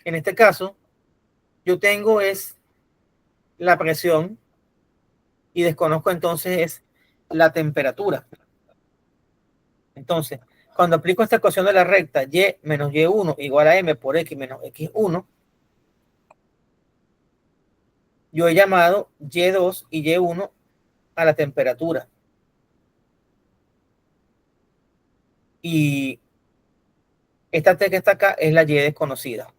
En este caso, yo tengo es la presión y desconozco entonces es la temperatura. Entonces, cuando aplico esta ecuación de la recta y menos y1 igual a m por x menos x1, yo he llamado y2 y y1 a la temperatura. Y esta T que está acá es la y desconocida.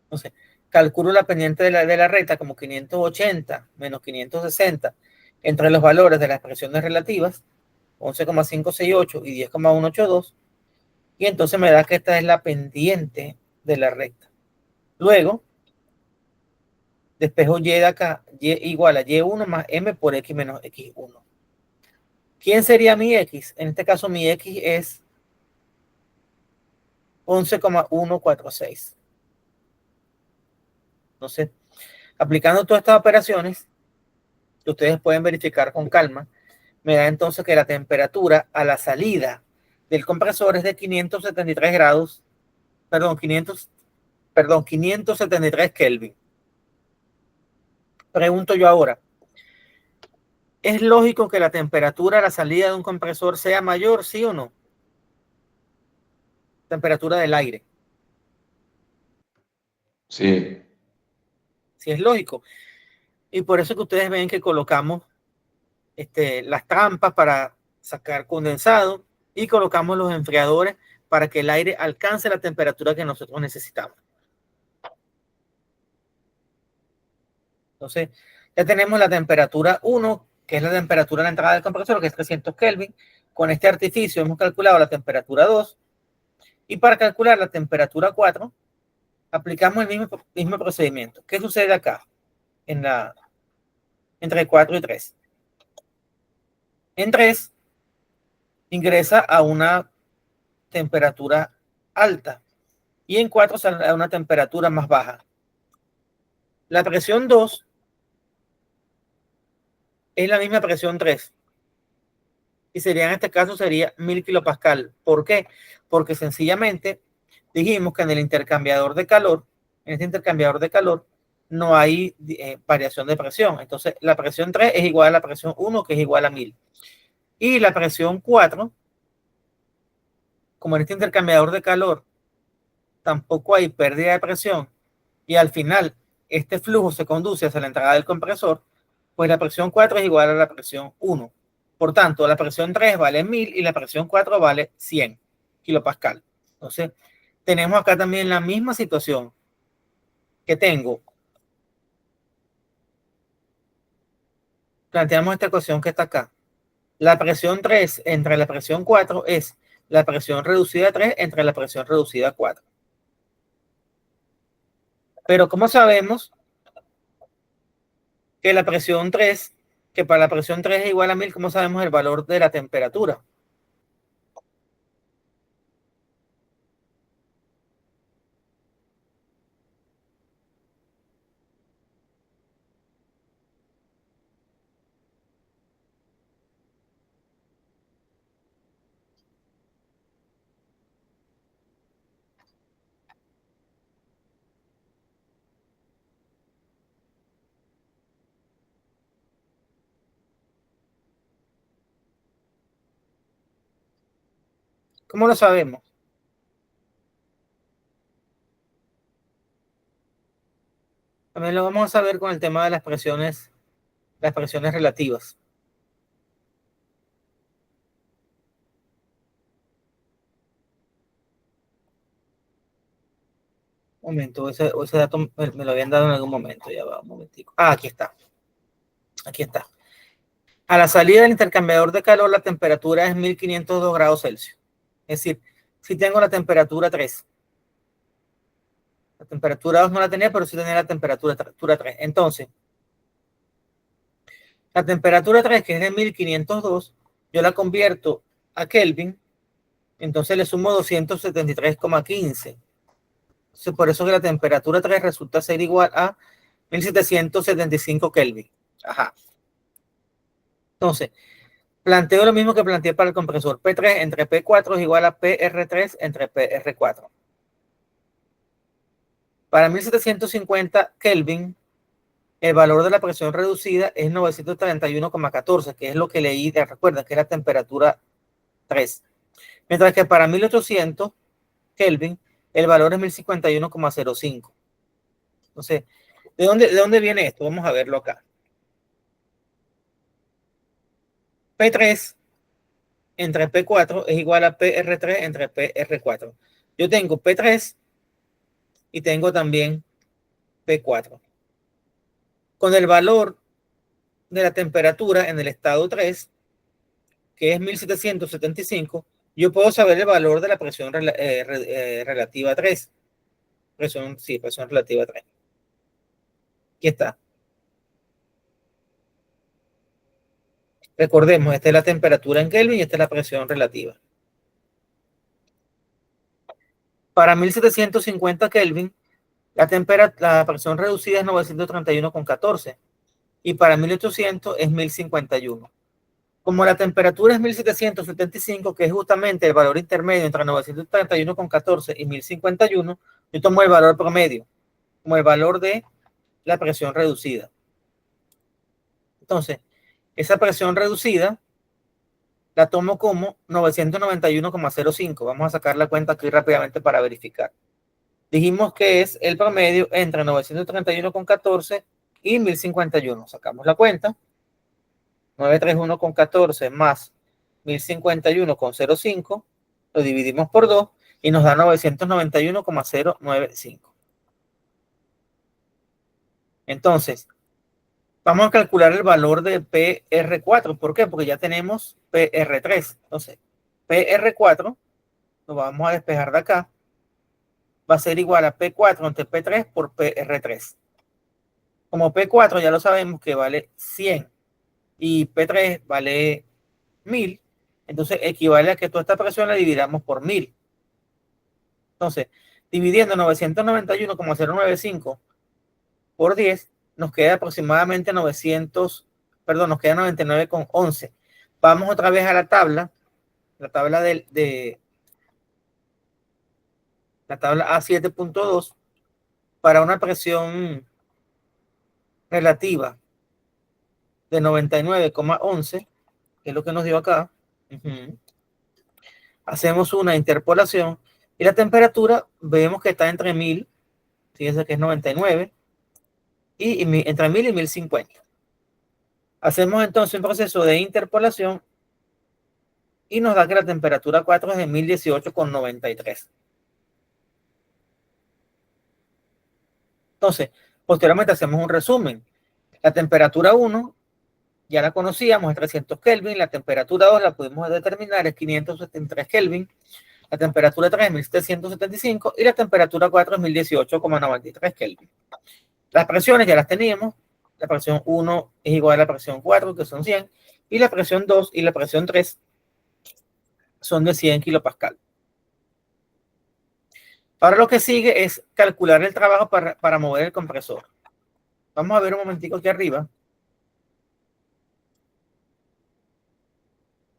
Entonces, calculo la pendiente de la recta como 580 menos 560 entre los valores de las expresiones relativas, 11,568 y 10,182, y entonces me da que esta es la pendiente de la recta. Luego, despejo y de acá, y igual a y1 más m por x menos x1. ¿Quién sería mi x? En este caso mi x es 11,146. Entonces, aplicando todas estas operaciones, que ustedes pueden verificar con calma, me da entonces que la temperatura a la salida del compresor es de 573 grados, perdón, 573 Kelvin. Pregunto yo ahora, ¿es lógico que la temperatura a la salida de un compresor sea mayor, sí o no? Temperatura del aire. Sí, Sí, es lógico. Y por eso que ustedes ven que colocamos las trampas para sacar condensado y colocamos los enfriadores para que el aire alcance la temperatura que nosotros necesitamos. Entonces, ya tenemos la temperatura 1, que es la temperatura de la entrada del compresor, que es 300 Kelvin. Con este artificio hemos calculado la temperatura 2. Y para calcular la temperatura 4, aplicamos el mismo procedimiento. ¿Qué sucede acá? Entre 4 y 3. En 3 ingresa a una temperatura alta y en 4 sale a una temperatura más baja. La presión 2 es la misma presión 3 y sería en este caso sería 1000 kilopascal. ¿Por qué? Porque sencillamente dijimos que en el intercambiador de calor, en este intercambiador de calor, no hay variación de presión. Entonces, la presión 3 es igual a la presión 1, que es igual a 1000. Y la presión 4, como en este intercambiador de calor tampoco hay pérdida de presión y al final este flujo se conduce hacia la entrada del compresor, pues la presión 4 es igual a la presión 1. Por tanto, la presión 3 vale 1000 y la presión 4 vale 100 kilopascal. Entonces, tenemos acá también la misma situación que tengo. Planteamos esta ecuación que está acá. La presión 3 entre la presión 4 es la presión reducida 3 entre la presión reducida 4. Pero ¿cómo sabemos que la presión 3, que para la presión 3 es igual a 1000, cómo sabemos el valor de la temperatura? ¿Cómo lo sabemos? También lo vamos a saber con el tema de las presiones relativas. Un momento, ese dato me lo habían dado en algún momento. Ya va, un momentico. Ah, aquí está. Aquí está. A la salida del intercambiador de calor, la temperatura es 1502 grados Celsius. Es decir, si tengo la temperatura 3. La temperatura 2 no la tenía, pero sí tenía la temperatura 3. Entonces, La temperatura 3, que es de 1502, yo la convierto a Kelvin, entonces le sumo 273,15. Entonces, por eso que la temperatura 3 resulta ser igual a 1775 Kelvin. Ajá. Entonces, planteo lo mismo que planteé para el compresor. P3 entre P4 es igual a PR3 entre PR4. Para 1750 Kelvin, el valor de la presión reducida es 931,14, que es lo que leí, recuerda que es la temperatura 3. Mientras que para 1800 Kelvin, el valor es 1051,05. Entonces, ¿de dónde viene esto? Vamos a verlo acá. P3 entre P4 es igual a PR3 entre PR4. Yo tengo P3 y tengo también P4. Con el valor de la temperatura en el estado 3, que es 1775, yo puedo saber el valor de la presión relativa 3. Presión relativa 3. Aquí está. Recordemos, esta es la temperatura en Kelvin y esta es la presión relativa. Para 1750 Kelvin, la presión reducida es 931,14 y para 1800 es 1051. Como la temperatura es 1775, que es justamente el valor intermedio entre 931,14 y 1051, yo tomo el valor promedio, como el valor de la presión reducida. Entonces, esa presión reducida la tomo como 991,05. Vamos a sacar la cuenta aquí rápidamente para verificar. Dijimos que es el promedio entre 931,14 y 1051. Sacamos la cuenta. 931,14 más 1051,05. Lo dividimos por 2 y nos da 991,095. Entonces, vamos a calcular el valor de PR4. ¿Por qué? Porque ya tenemos PR3. Entonces, PR4, lo vamos a despejar de acá, va a ser igual a P4 entre P3 por PR3. Como P4 ya lo sabemos que vale 100 y P3 vale 1000, entonces equivale a que toda esta presión la dividamos por 1000. Entonces, dividiendo 991,095 por 10, nos queda aproximadamente 99,11. Vamos otra vez a la tabla la tabla A7.2 para una presión relativa de 99,11, que es lo que nos dio acá. Hacemos una interpolación y la temperatura vemos que está entre 1000, fíjense que es 99, y entre 1000 y 1050. Hacemos entonces un proceso de interpolación y nos da que la temperatura 4 es de 1018,93. Entonces, posteriormente hacemos un resumen. La temperatura 1 ya la conocíamos, es 300 Kelvin. La temperatura 2 la pudimos determinar, es 573 Kelvin. La temperatura 3 es 1775 y la temperatura 4 es 1018,93 Kelvin. Las presiones ya las teníamos. La presión 1 es igual a la presión 4, que son 100, y la presión 2 y la presión 3 son de 100 kilopascal. Ahora lo que sigue es calcular el trabajo para mover el compresor. Vamos a ver un momentico aquí arriba.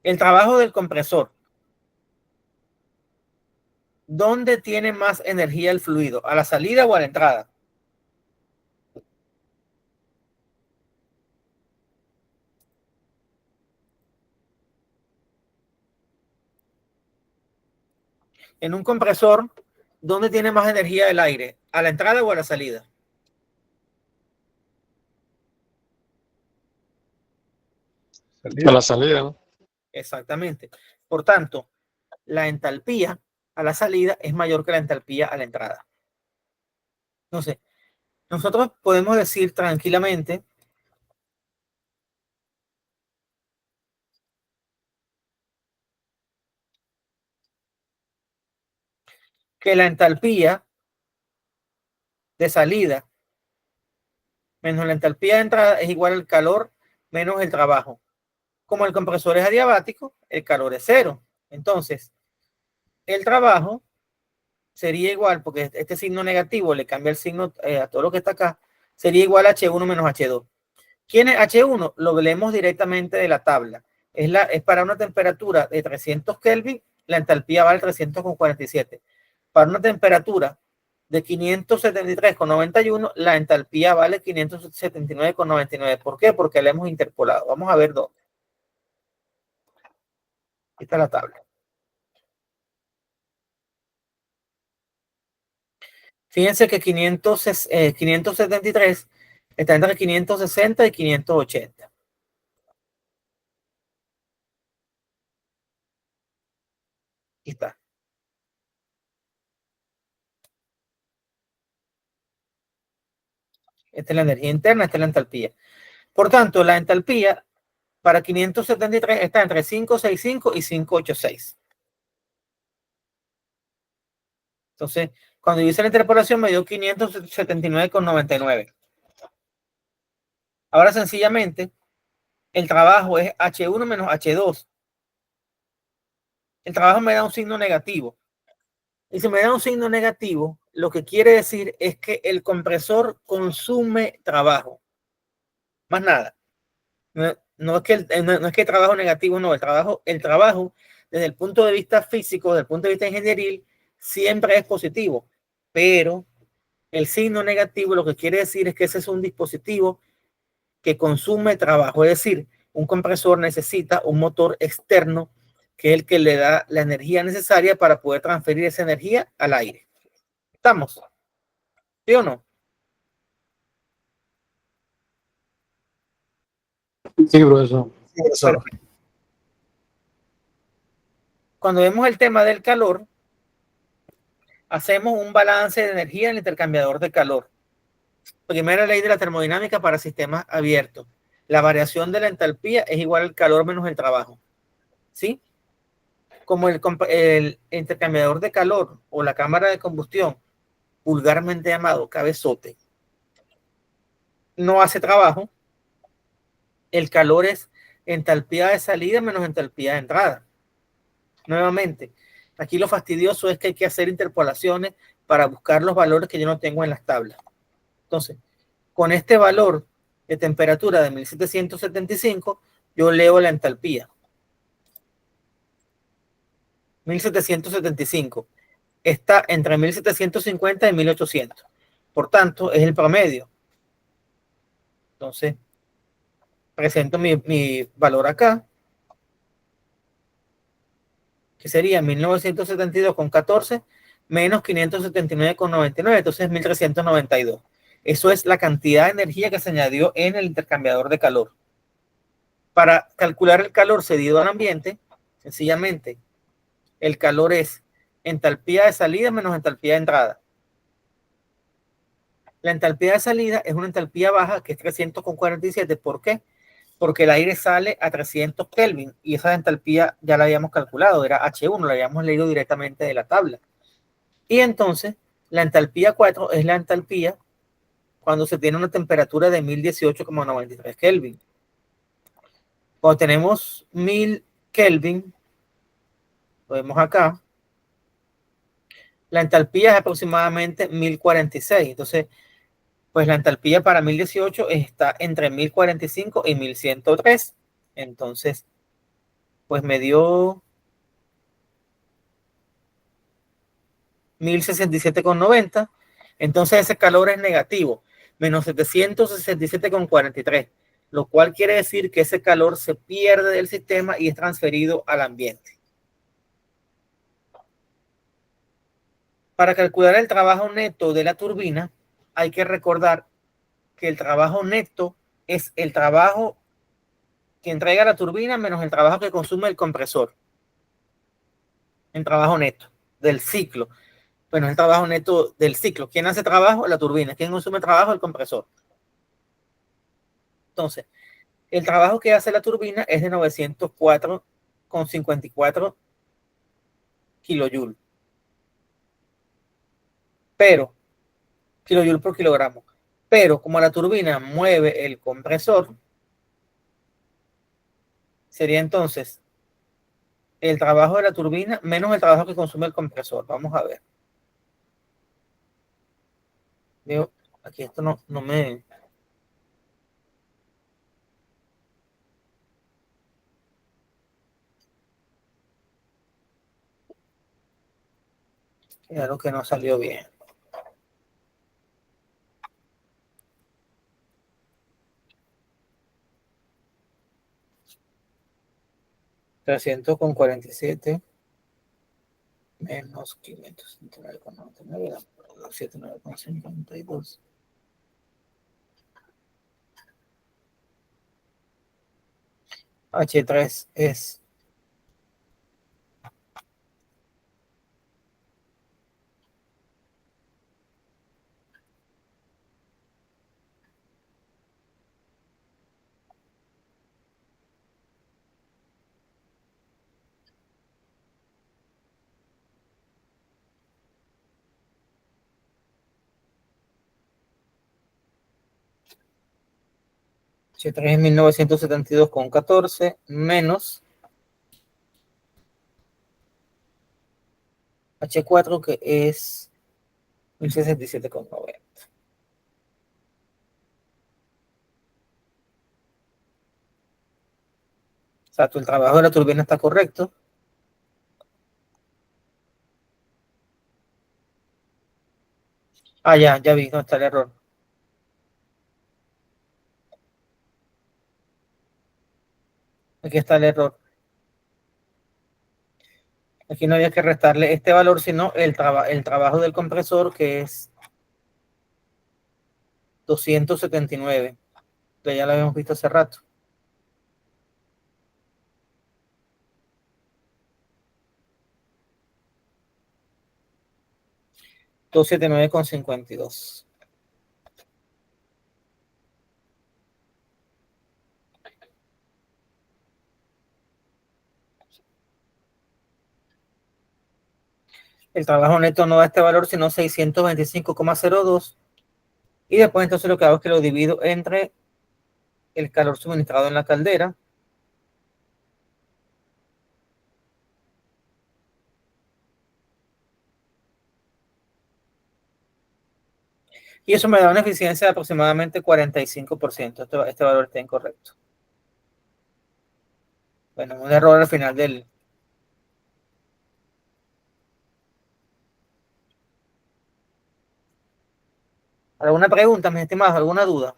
El trabajo del compresor. ¿Dónde tiene más energía el fluido? ¿A la salida o a la entrada? En un compresor, ¿dónde tiene más energía el aire? ¿A la entrada o a la salida? A la salida, ¿no? Exactamente. Por tanto, la entalpía a la salida es mayor que la entalpía a la entrada. Entonces, nosotros podemos decir tranquilamente que la entalpía de salida menos la entalpía de entrada es igual al calor menos el trabajo. Como el compresor es adiabático, el calor es 0. Entonces, el trabajo sería igual, porque este signo negativo le cambia el signo a todo lo que está acá, sería igual a H1 menos H2. ¿Quién es H1? Lo leemos directamente de la tabla. Es para una temperatura de 300 Kelvin, la entalpía vale 300,47. Para una temperatura de 573,91, la entalpía vale 579,99. ¿Por qué? Porque la hemos interpolado. Vamos a ver dónde. Aquí está la tabla. Fíjense que 573 está entre 560 y 580. Aquí está. Esta es la energía interna, esta es la entalpía. Por tanto, la entalpía para 573 está entre 565 y 586. Entonces, cuando yo hice la interpolación me dio 579,99. Ahora, sencillamente, el trabajo es H1 menos H2. El trabajo me da un signo negativo. Y si me da un signo negativo, lo que quiere decir es que el compresor consume trabajo. Más nada. No es que el trabajo negativo, no. El trabajo, desde el punto de vista físico, desde el punto de vista ingenieril, siempre es positivo. Pero el signo negativo lo que quiere decir es que ese es un dispositivo que consume trabajo. Es decir, un compresor necesita un motor externo que es el que le da la energía necesaria para poder transferir esa energía al aire. ¿Estamos? ¿Sí o no? Sí, profesor. Sí, profesor. Perfecto. Cuando vemos el tema del calor, hacemos un balance de energía en el intercambiador de calor. Primera ley de la termodinámica para sistemas abiertos. La variación de la entalpía es igual al calor menos el trabajo. ¿Sí? Como el intercambiador de calor o la cámara de combustión, vulgarmente llamado cabezote, no hace trabajo, el calor es entalpía de salida menos entalpía de entrada. Nuevamente, aquí lo fastidioso es que hay que hacer interpolaciones para buscar los valores que yo no tengo en las tablas. Entonces, con este valor de temperatura de 1775, yo leo la entalpía. 1775 está entre 1750 y 1800. Por tanto, es el promedio. Entonces, presento mi valor acá, que sería 1972,14 menos 579,99, entonces 1392. Eso es la cantidad de energía que se añadió en el intercambiador de calor. Para calcular el calor cedido al ambiente, sencillamente, el calor es entalpía de salida menos entalpía de entrada. La entalpía de salida es una entalpía baja, que es 300,47. ¿Por qué? Porque el aire sale a 300 Kelvin y esa entalpía ya la habíamos calculado, era H1, la habíamos leído directamente de la tabla. Y entonces, la entalpía 4 es la entalpía cuando se tiene una temperatura de 1018,93 Kelvin. Cuando tenemos 1000 Kelvin, lo vemos acá, la entalpía es aproximadamente 1046. Entonces, pues la entalpía para 1018 está entre 1045 y 1103. Entonces, pues me dio 1067,90. Entonces ese calor es negativo, menos 767,43, lo cual quiere decir que ese calor se pierde del sistema y es transferido al ambiente. Para calcular el trabajo neto de la turbina, hay que recordar que el trabajo neto es el trabajo que entrega la turbina menos el trabajo que consume el compresor. El trabajo neto del ciclo. Bueno, el trabajo neto del ciclo. ¿Quién hace trabajo? La turbina. ¿Quién consume trabajo? El compresor. Entonces, el trabajo que hace la turbina es de 904,54 kilojoules. Pero, kilojoule por kilogramo. Pero como la turbina mueve el compresor, sería entonces el trabajo de la turbina menos el trabajo que consume el compresor. Vamos a ver. Veo, aquí esto no me... Claro que no salió bien. $300,47 menos 579,99, 79,52. H3 es H3 es 1972,14 menos H4 que es 1067,90. Exacto, el trabajo de la turbina está correcto. Ah, ya vi, no está el error. Aquí está el error. Aquí no había que restarle este valor, sino el trabajo del compresor, que es 279. Que ya lo habíamos visto hace rato. $279,52. El trabajo neto no da este valor, sino 625,02. Y después entonces lo que hago es que lo divido entre el calor suministrado en la caldera y eso me da una eficiencia de aproximadamente 45%. Este valor está incorrecto. Bueno, un error al final del... ¿Alguna pregunta, mis estimados? ¿Alguna duda?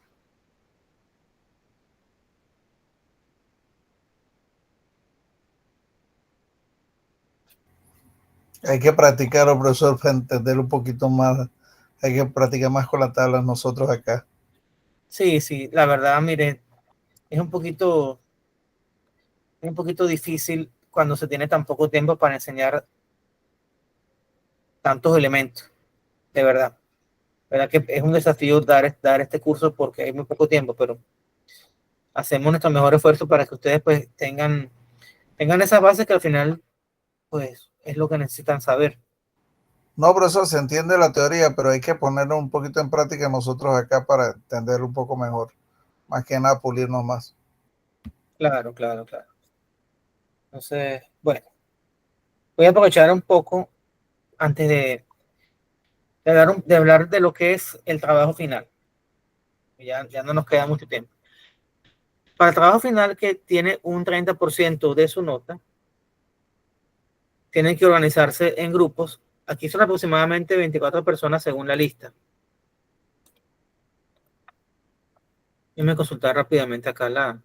Hay que practicar, profesor, para entender un poquito más. Hay que practicar más con las tablas nosotros acá. Sí, la verdad, mire, es un poquito difícil cuando se tiene tan poco tiempo para enseñar tantos elementos, de verdad. ¿Verdad que es un desafío dar este curso porque hay muy poco tiempo, pero hacemos nuestro mejor esfuerzo para que ustedes pues tengan esas bases que al final pues es lo que necesitan saber. No, profesor, se entiende la teoría, pero hay que ponerlo un poquito en práctica nosotros acá para entender un poco mejor. Más que nada, pulirnos más. Claro. Entonces, bueno, voy a aprovechar un poco antes de hablar de lo que es el trabajo final. Ya no nos queda mucho tiempo. Para el trabajo final que tiene un 30% de su nota, tienen que organizarse en grupos. Aquí son aproximadamente 24 personas según la lista. Déjenme consultar rápidamente acá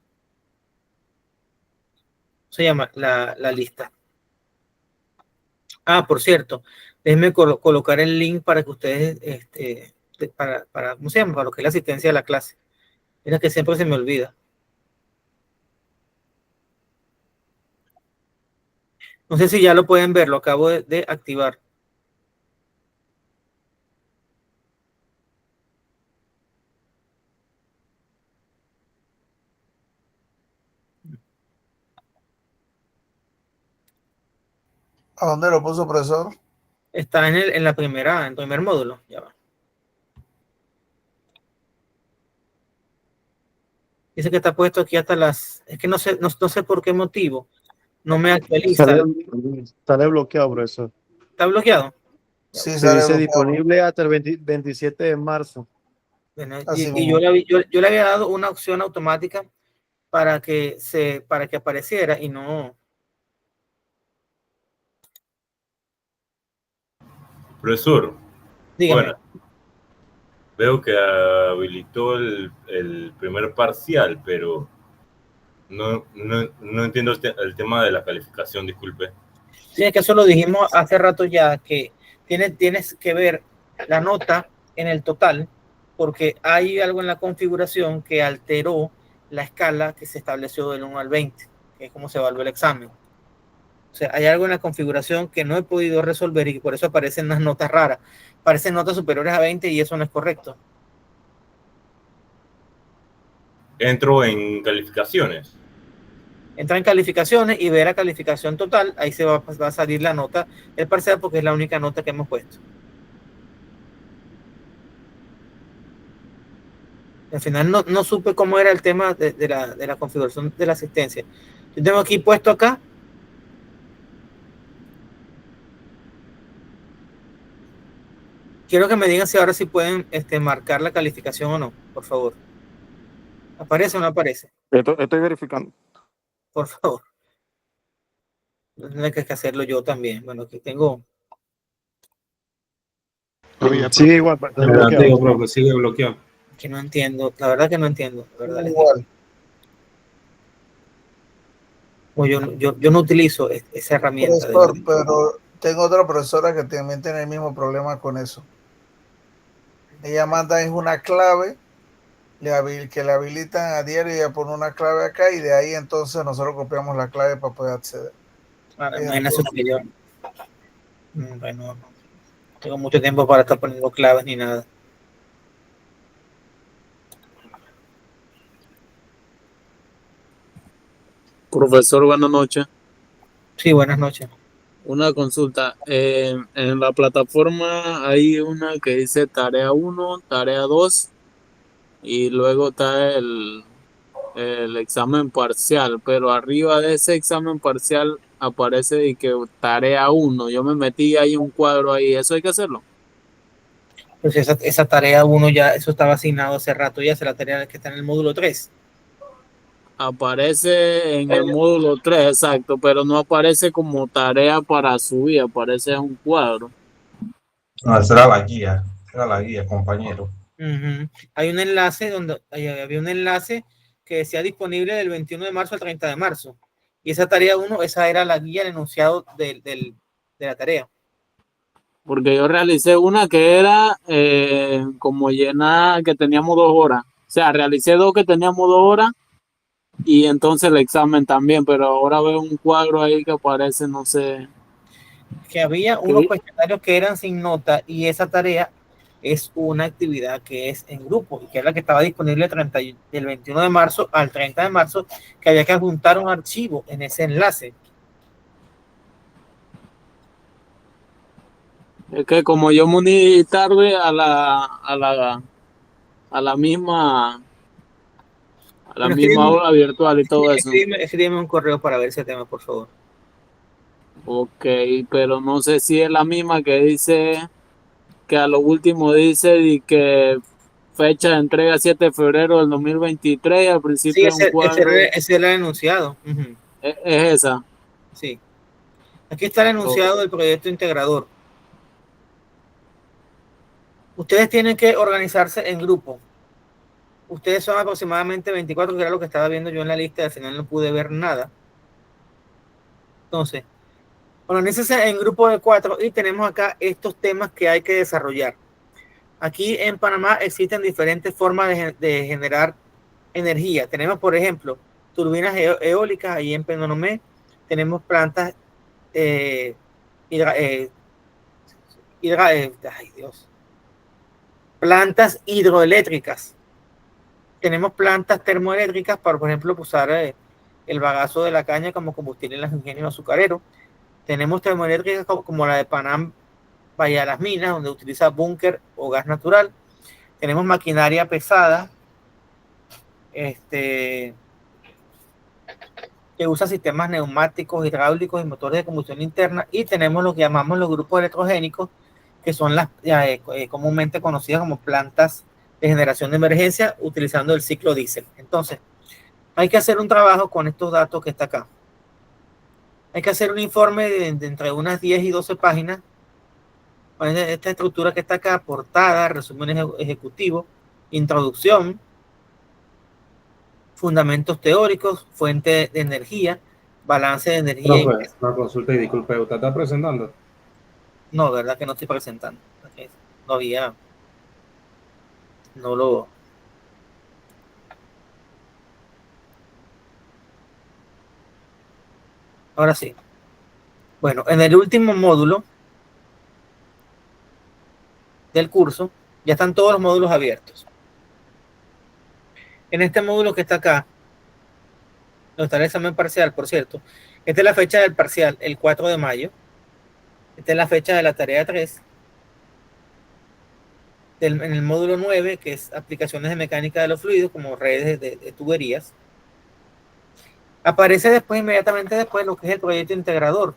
se llama la lista. Ah, por cierto, déjenme colocar el link para que ustedes, ¿cómo se llama? Para lo que es la asistencia de la clase. Mira que siempre se me olvida. No sé si ya lo pueden ver, lo acabo de activar. ¿A dónde lo puso, profesor? Está en el primer módulo. Ya va. Dice que está puesto aquí hasta las... Es que no sé por qué motivo. No me actualiza. Sale bloqueado, profesor. ¿Está bloqueado? Sí, Se sale dice bloqueado. disponible hasta el 27 de marzo. Bueno, Así y mismo. yo le había dado una opción automática para que apareciera y no. Profesor, Dígame. bueno, veo que habilitó el primer parcial, pero no entiendo el tema de la calificación, disculpe. Sí, es que eso lo dijimos hace rato ya, que tienes que ver la nota en el total, porque hay algo en la configuración que alteró la escala que se estableció del 1 al 20, que es como se evalúa el examen. O sea, hay algo en la configuración que no he podido resolver y por eso aparecen las notas raras. Aparecen notas superiores a 20 y eso no es correcto. Entro en calificaciones. Entra en calificaciones y ver la calificación total, ahí se va a salir la nota del parcial porque es la única nota que hemos puesto. Al final no supe cómo era el tema de la configuración de la asistencia. Yo tengo aquí puesto acá. Quiero que me digan si ahora sí pueden marcar la calificación o no, por favor. ¿Aparece o no aparece? Estoy verificando. Por favor. No tendré que hacerlo yo también. Bueno, aquí tengo. Sigue igual, está bloqueado. Profe, sigue bloqueado. Que no entiendo. La verdad que no entiendo. La verdad les digo. Igual. Pues yo no utilizo esa herramienta. Profesor, pero tengo otra profesora que también tiene el mismo problema con eso. Ella manda es una clave que le habilitan a diario y ella pone una clave acá y de ahí entonces nosotros copiamos la clave para poder acceder. Imagínate que yo. Bueno, no tengo mucho tiempo para estar poniendo claves ni nada. Profesor, buenas noches. Sí, buenas noches. Una consulta. En la plataforma hay una que dice tarea 1, tarea 2 y luego está el examen parcial, pero arriba de ese examen parcial aparece y que tarea 1. Yo me metí ahí un cuadro ahí. ¿Eso hay que hacerlo? Pues esa tarea 1 ya, eso estaba asignado hace rato, ya es la tarea que está en el módulo 3. Aparece en el módulo 3, exacto, pero no aparece como tarea para subir, aparece en un cuadro. No, esa era la guía, compañero. Hay un enlace había un enlace que decía disponible del 21 de marzo al 30 de marzo. Y esa tarea 1, esa era la guía, el enunciado de la tarea. Porque yo realicé una que era como llenar, que teníamos 2 horas. O sea, realicé 2 que teníamos 2 horas y entonces el examen también, pero ahora veo un cuadro ahí que aparece, no sé. Que había unos cuestionarios que eran sin nota y esa tarea es una actividad que es en grupo y que es la que estaba disponible del 21 de marzo al 30 de marzo, que había que adjuntar un archivo en ese enlace. Es que como yo me uní tarde a la misma aula virtual y todo eso. Escríbeme un correo para ver ese tema, por favor. Ok, pero no sé si es la misma que dice que a lo último dice y que fecha de entrega 7 de febrero del 2023 y al principio sí, un cuadro. Ese era el enunciado. Es esa. Sí. Aquí está el enunciado del proyecto integrador. Ustedes tienen que organizarse en grupo. Ustedes son aproximadamente 24, que era lo que estaba viendo yo en la lista, al final no pude ver nada. Entonces, organícense en grupo de 4 y tenemos acá estos temas que hay que desarrollar. Aquí en Panamá existen diferentes formas de generar energía. Tenemos, por ejemplo, turbinas eólicas ahí en Penonomé. Tenemos plantas plantas hidroeléctricas. Tenemos plantas termoeléctricas para, por ejemplo, usar el bagazo de la caña como combustible en los ingenios azucareros. Tenemos termoeléctricas como la de Panam Bahía de las Minas, donde utiliza búnker o gas natural. Tenemos maquinaria pesada que usa sistemas neumáticos, hidráulicos y motores de combustión interna, y tenemos lo que llamamos los grupos electrogénicos, que son las comúnmente conocidas como plantas de generación de emergencia utilizando el ciclo diésel. Entonces, hay que hacer un trabajo con estos datos que está acá. Hay que hacer un informe de entre unas 10 y 12 páginas con esta estructura que está acá: portada, resumen ejecutivo, introducción, fundamentos teóricos, fuente de energía, balance de energía. Profe, una consulta y disculpe, ¿usted está presentando? No, verdad que no estoy presentando. No había. No lo. Ahora sí. Bueno, en el último módulo del curso ya están todos los módulos abiertos. En este módulo que está acá, donde está el examen parcial, por cierto, esta es la fecha del parcial, el 4 de mayo. Esta es la fecha de la tarea 3. En el módulo 9, que es aplicaciones de mecánica de los fluidos, como redes de tuberías, aparece después, inmediatamente después, lo que es el proyecto integrador,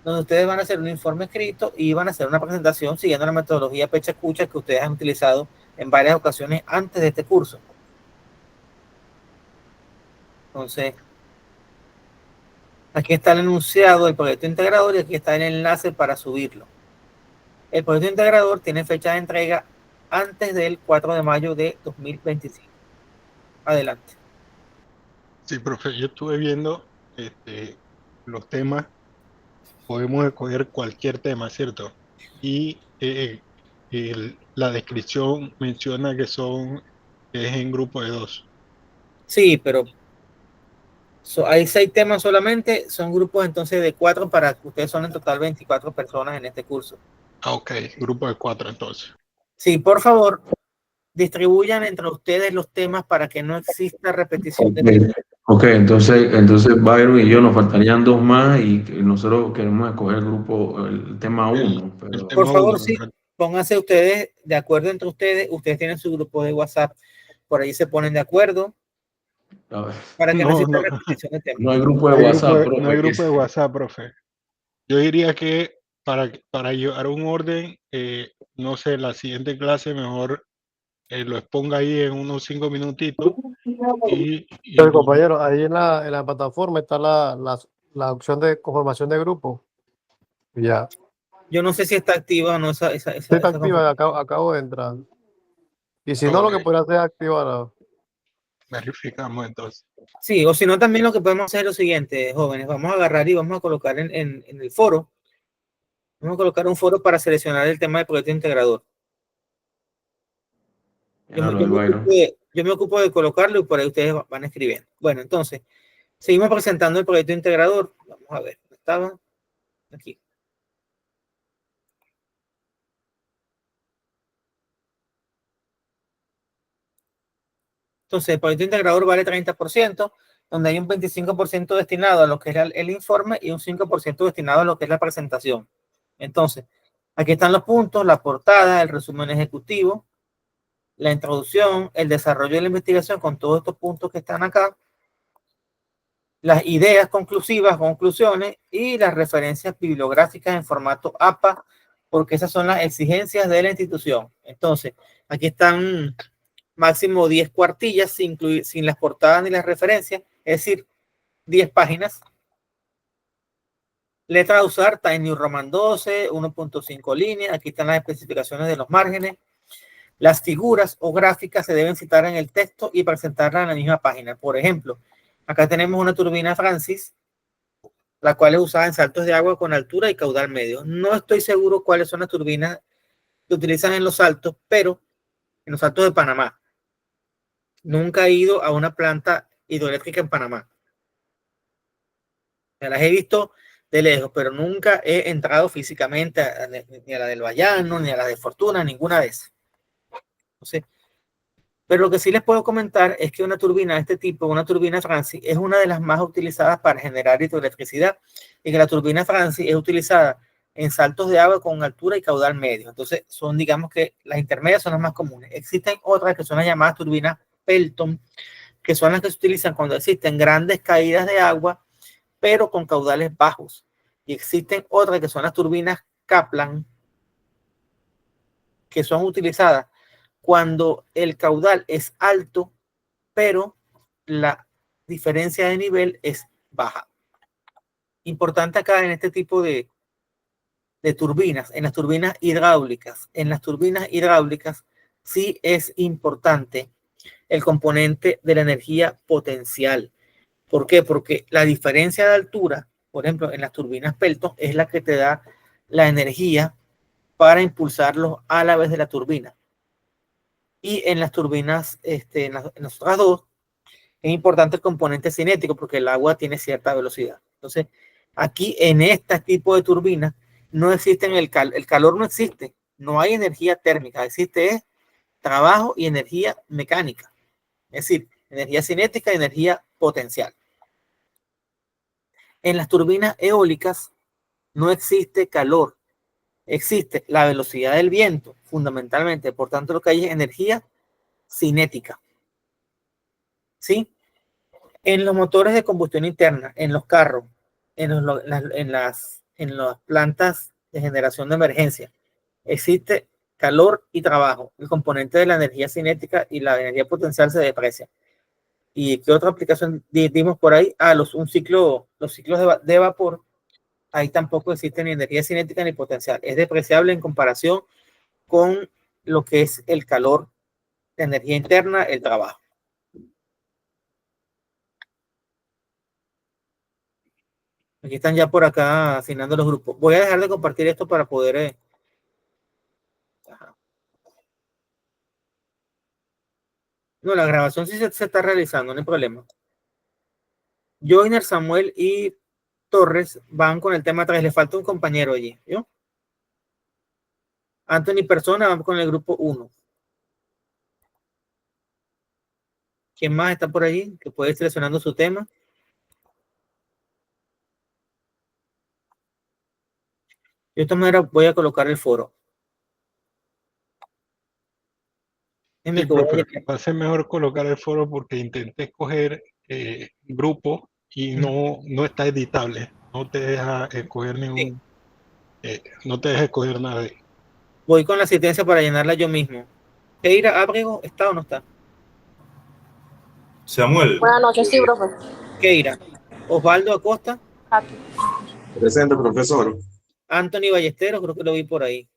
donde ustedes van a hacer un informe escrito y van a hacer una presentación siguiendo la metodología Pecha-Cucha que ustedes han utilizado en varias ocasiones antes de este curso. Entonces, aquí está el enunciado del proyecto integrador y aquí está el enlace para subirlo. El proyecto integrador tiene fecha de entrega antes del 4 de mayo de 2025. Adelante. Sí, profe, yo estuve viendo los temas. Podemos escoger cualquier tema, ¿cierto? Y la descripción menciona que es en grupo de 2. Sí, pero hay 6 temas solamente, son grupos entonces de 4 para que ustedes son en total 24 personas en este curso. Ah, ok, grupo de 4 entonces. Sí, por favor, distribuyan entre ustedes los temas para que no exista repetición de temas. Ok, entonces Byron y yo nos faltarían 2 más y nosotros queremos escoger el tema 1. Por favor, sí, pónganse ustedes de acuerdo entre ustedes. Ustedes tienen su grupo de WhatsApp, por ahí se ponen de acuerdo para que no exista repetición de temas. No hay grupo de WhatsApp, profe. No hay grupo de WhatsApp, profe. Yo diría que para llevar un orden, no sé, la siguiente clase mejor lo exponga ahí en unos 5 minutitos. Pero, compañero, ahí en la plataforma está la opción de conformación de grupo. Ya. Yo no sé si está activa o no. Sí, está activa, acabo de entrar. Y si no, lo que podría hacer es activarla. Verificamos entonces. Sí, o si no, también lo que podemos hacer es lo siguiente, jóvenes. Vamos a agarrar y vamos a colocar en el foro. Vamos a colocar un foro para seleccionar el tema del proyecto integrador. Yo me ocupo de colocarlo y por ahí ustedes van escribiendo. Bueno, entonces, seguimos presentando el proyecto integrador. Vamos a ver, estaba aquí. Entonces, el proyecto integrador vale 30%, donde hay un 25% destinado a lo que es el informe y un 5% destinado a lo que es la presentación. Entonces, aquí están los puntos: la portada, el resumen ejecutivo, la introducción, el desarrollo de la investigación con todos estos puntos que están acá, las ideas conclusivas, conclusiones y las referencias bibliográficas en formato APA, porque esas son las exigencias de la institución. Entonces, aquí están máximo 10 cuartillas sin las portadas ni las referencias, es decir, 10 páginas. Letra a usar, Times New Roman 12, 1.5 líneas. Aquí están las especificaciones de los márgenes. Las figuras o gráficas se deben citar en el texto y presentarlas en la misma página. Por ejemplo, acá tenemos una turbina Francis, la cual es usada en saltos de agua con altura y caudal medio. No estoy seguro cuáles son las turbinas que utilizan en los saltos, pero en los saltos de Panamá. Nunca he ido a una planta hidroeléctrica en Panamá. Me las he visto de lejos, pero nunca he entrado físicamente ni a la del Bayano, ni a la de Fortuna, ninguna de esas. Entonces, pero lo que sí les puedo comentar es que una turbina de este tipo, una turbina Francis, es una de las más utilizadas para generar hidroelectricidad, y que la turbina Francis es utilizada en saltos de agua con altura y caudal medio. Entonces, digamos que las intermedias son las más comunes. Existen otras que son las llamadas turbinas Pelton, que son las que se utilizan cuando existen grandes caídas de agua, pero con caudales bajos. Y existen otras que son las turbinas Kaplan, que son utilizadas cuando el caudal es alto, pero la diferencia de nivel es baja. Importante acá en este tipo de turbinas, en las turbinas hidráulicas. En las turbinas hidráulicas sí es importante el componente de la energía potencial. ¿Por qué? Porque la diferencia de altura, por ejemplo, en las turbinas Pelton, es la que te da la energía para impulsarlos a la vez de la turbina. Y en las turbinas, en las otras dos, es importante el componente cinético porque el agua tiene cierta velocidad. Entonces, aquí en este tipo de turbinas no existen el calor no existe, no hay energía térmica, existe trabajo y energía mecánica, es decir, energía cinética y energía potencial. En las turbinas eólicas no existe calor, existe la velocidad del viento, fundamentalmente, por tanto lo que hay es energía cinética. ¿Sí? En los motores de combustión interna, en los carros, en las plantas de generación de emergencia, existe calor y trabajo. El componente de la energía cinética y la energía potencial se deprecia. ¿Y qué otra aplicación dimos por ahí? Los ciclos de vapor. Ahí tampoco existe ni energía cinética ni potencial. Es depreciable en comparación con lo que es el calor, la energía interna, el trabajo. Aquí están ya por acá asignando los grupos. Voy a dejar de compartir esto para poder... No, la grabación sí se está realizando, no hay problema. Joiner, Samuel y Torres van con el tema 3. Le falta un compañero allí, ¿yo? Anthony Persona van con el grupo 1. ¿Quién más está por allí? Que puede ir seleccionando su tema. Yo de esta manera voy a colocar el foro. Sí, profe, va a ser mejor colocar el foro porque intenté escoger grupo y no está editable. No te deja escoger ningún... no te deja escoger nada. Voy con la asistencia para llenarla yo mismo. Keira Ábrego, ¿está o no está? Samuel. Buenas noches, sí, profe. Keira. Osvaldo Acosta. Aquí. Presente, profesor. Anthony Ballesteros, creo que lo vi por ahí.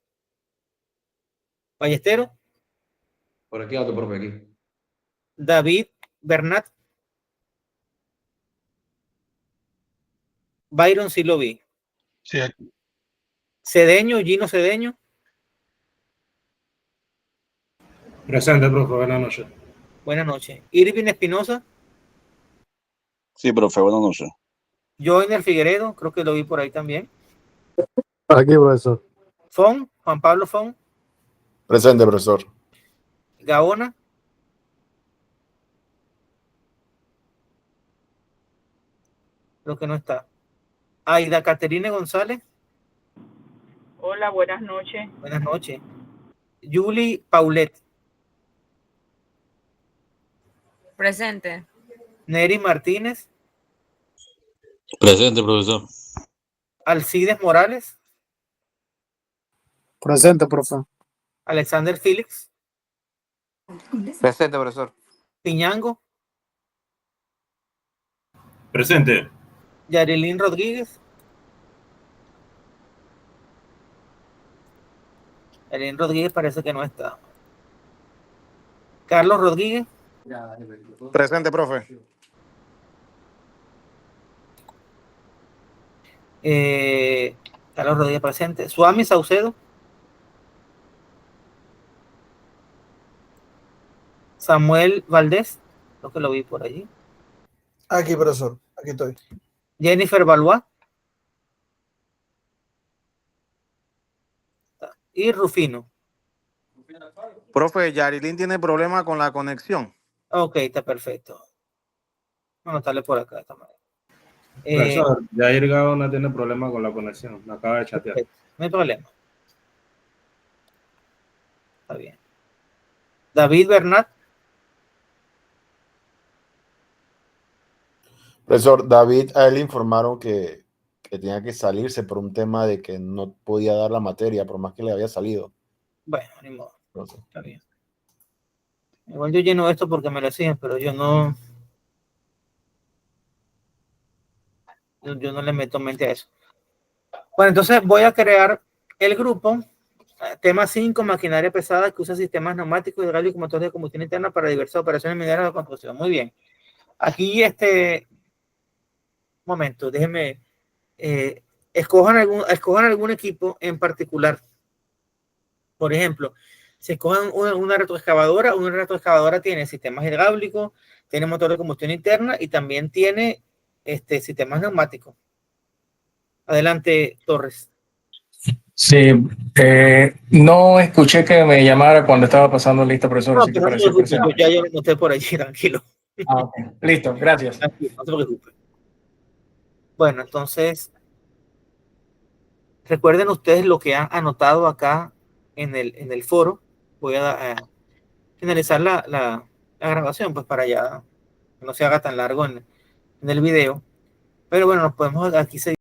Ballesteros. Por aquí, otro profe, aquí. David Bernat. Byron sí lo vi. Sí. Cedeño, Gino Cedeño. Presente, profe, buenas noches. Buenas noches. Irving Espinosa. Sí, profe, buenas noches. Joiner Figueredo, creo que lo vi por ahí también. Aquí, profesor. Fon, Juan Pablo Fon. Presente, profesor. Gaona. Creo que no está. Aida Caterine González. Hola, buenas noches. Buenas noches. Julie Paulet. Presente. Neri Martínez. Presente, profesor. Alcides Morales. Presente, profe. Alexander Felix. Presente, profesor. Piñango. Presente. Yarilín Rodríguez. Yarilín Rodríguez parece que no está. Carlos Rodríguez. Presente, profe. Carlos Rodríguez presente. Suami Saucedo. Samuel Valdés. Creo que lo vi por allí. Aquí, profesor. Aquí estoy. Jennifer Valois. Y Rufino. Profe, Yarilín tiene problema con la conexión. Ok, está perfecto. Vamos a anotarle por acá de esta manera. Profesor, Jair Gaona tiene problema con la conexión. Me acaba de chatear. No hay problema. Está bien. David Bernat. Profesor, David, a él le informaron que tenía que salirse por un tema de que no podía dar la materia, por más que le había salido. Bueno, ni modo. Entonces, Está bien. Igual yo lleno esto porque me lo exigen, pero yo no le meto mente a eso. Bueno, entonces voy a crear el grupo. Tema 5, maquinaria pesada que usa sistemas neumáticos, hidráulicos, motores de combustión interna para diversas operaciones mineras de construcción. Muy bien. Aquí, momento, déjenme, escojan algún equipo en particular. Por ejemplo, si escojan una retroexcavadora tiene sistemas hidráulicos, tiene motor de combustión interna y también tiene sistemas neumáticos. Adelante, Torres. Sí, no escuché que me llamara cuando estaba pasando lista, profesor, así que No, pareció presente. ya yo lo noté por allí, tranquilo. Okay. Listo, gracias. Tranquilo, no se preocupe. Bueno, entonces, recuerden ustedes lo que han anotado acá en el foro. Voy a finalizar la grabación, pues para ya que no se haga tan largo en el video. Pero bueno, nos podemos aquí seguir.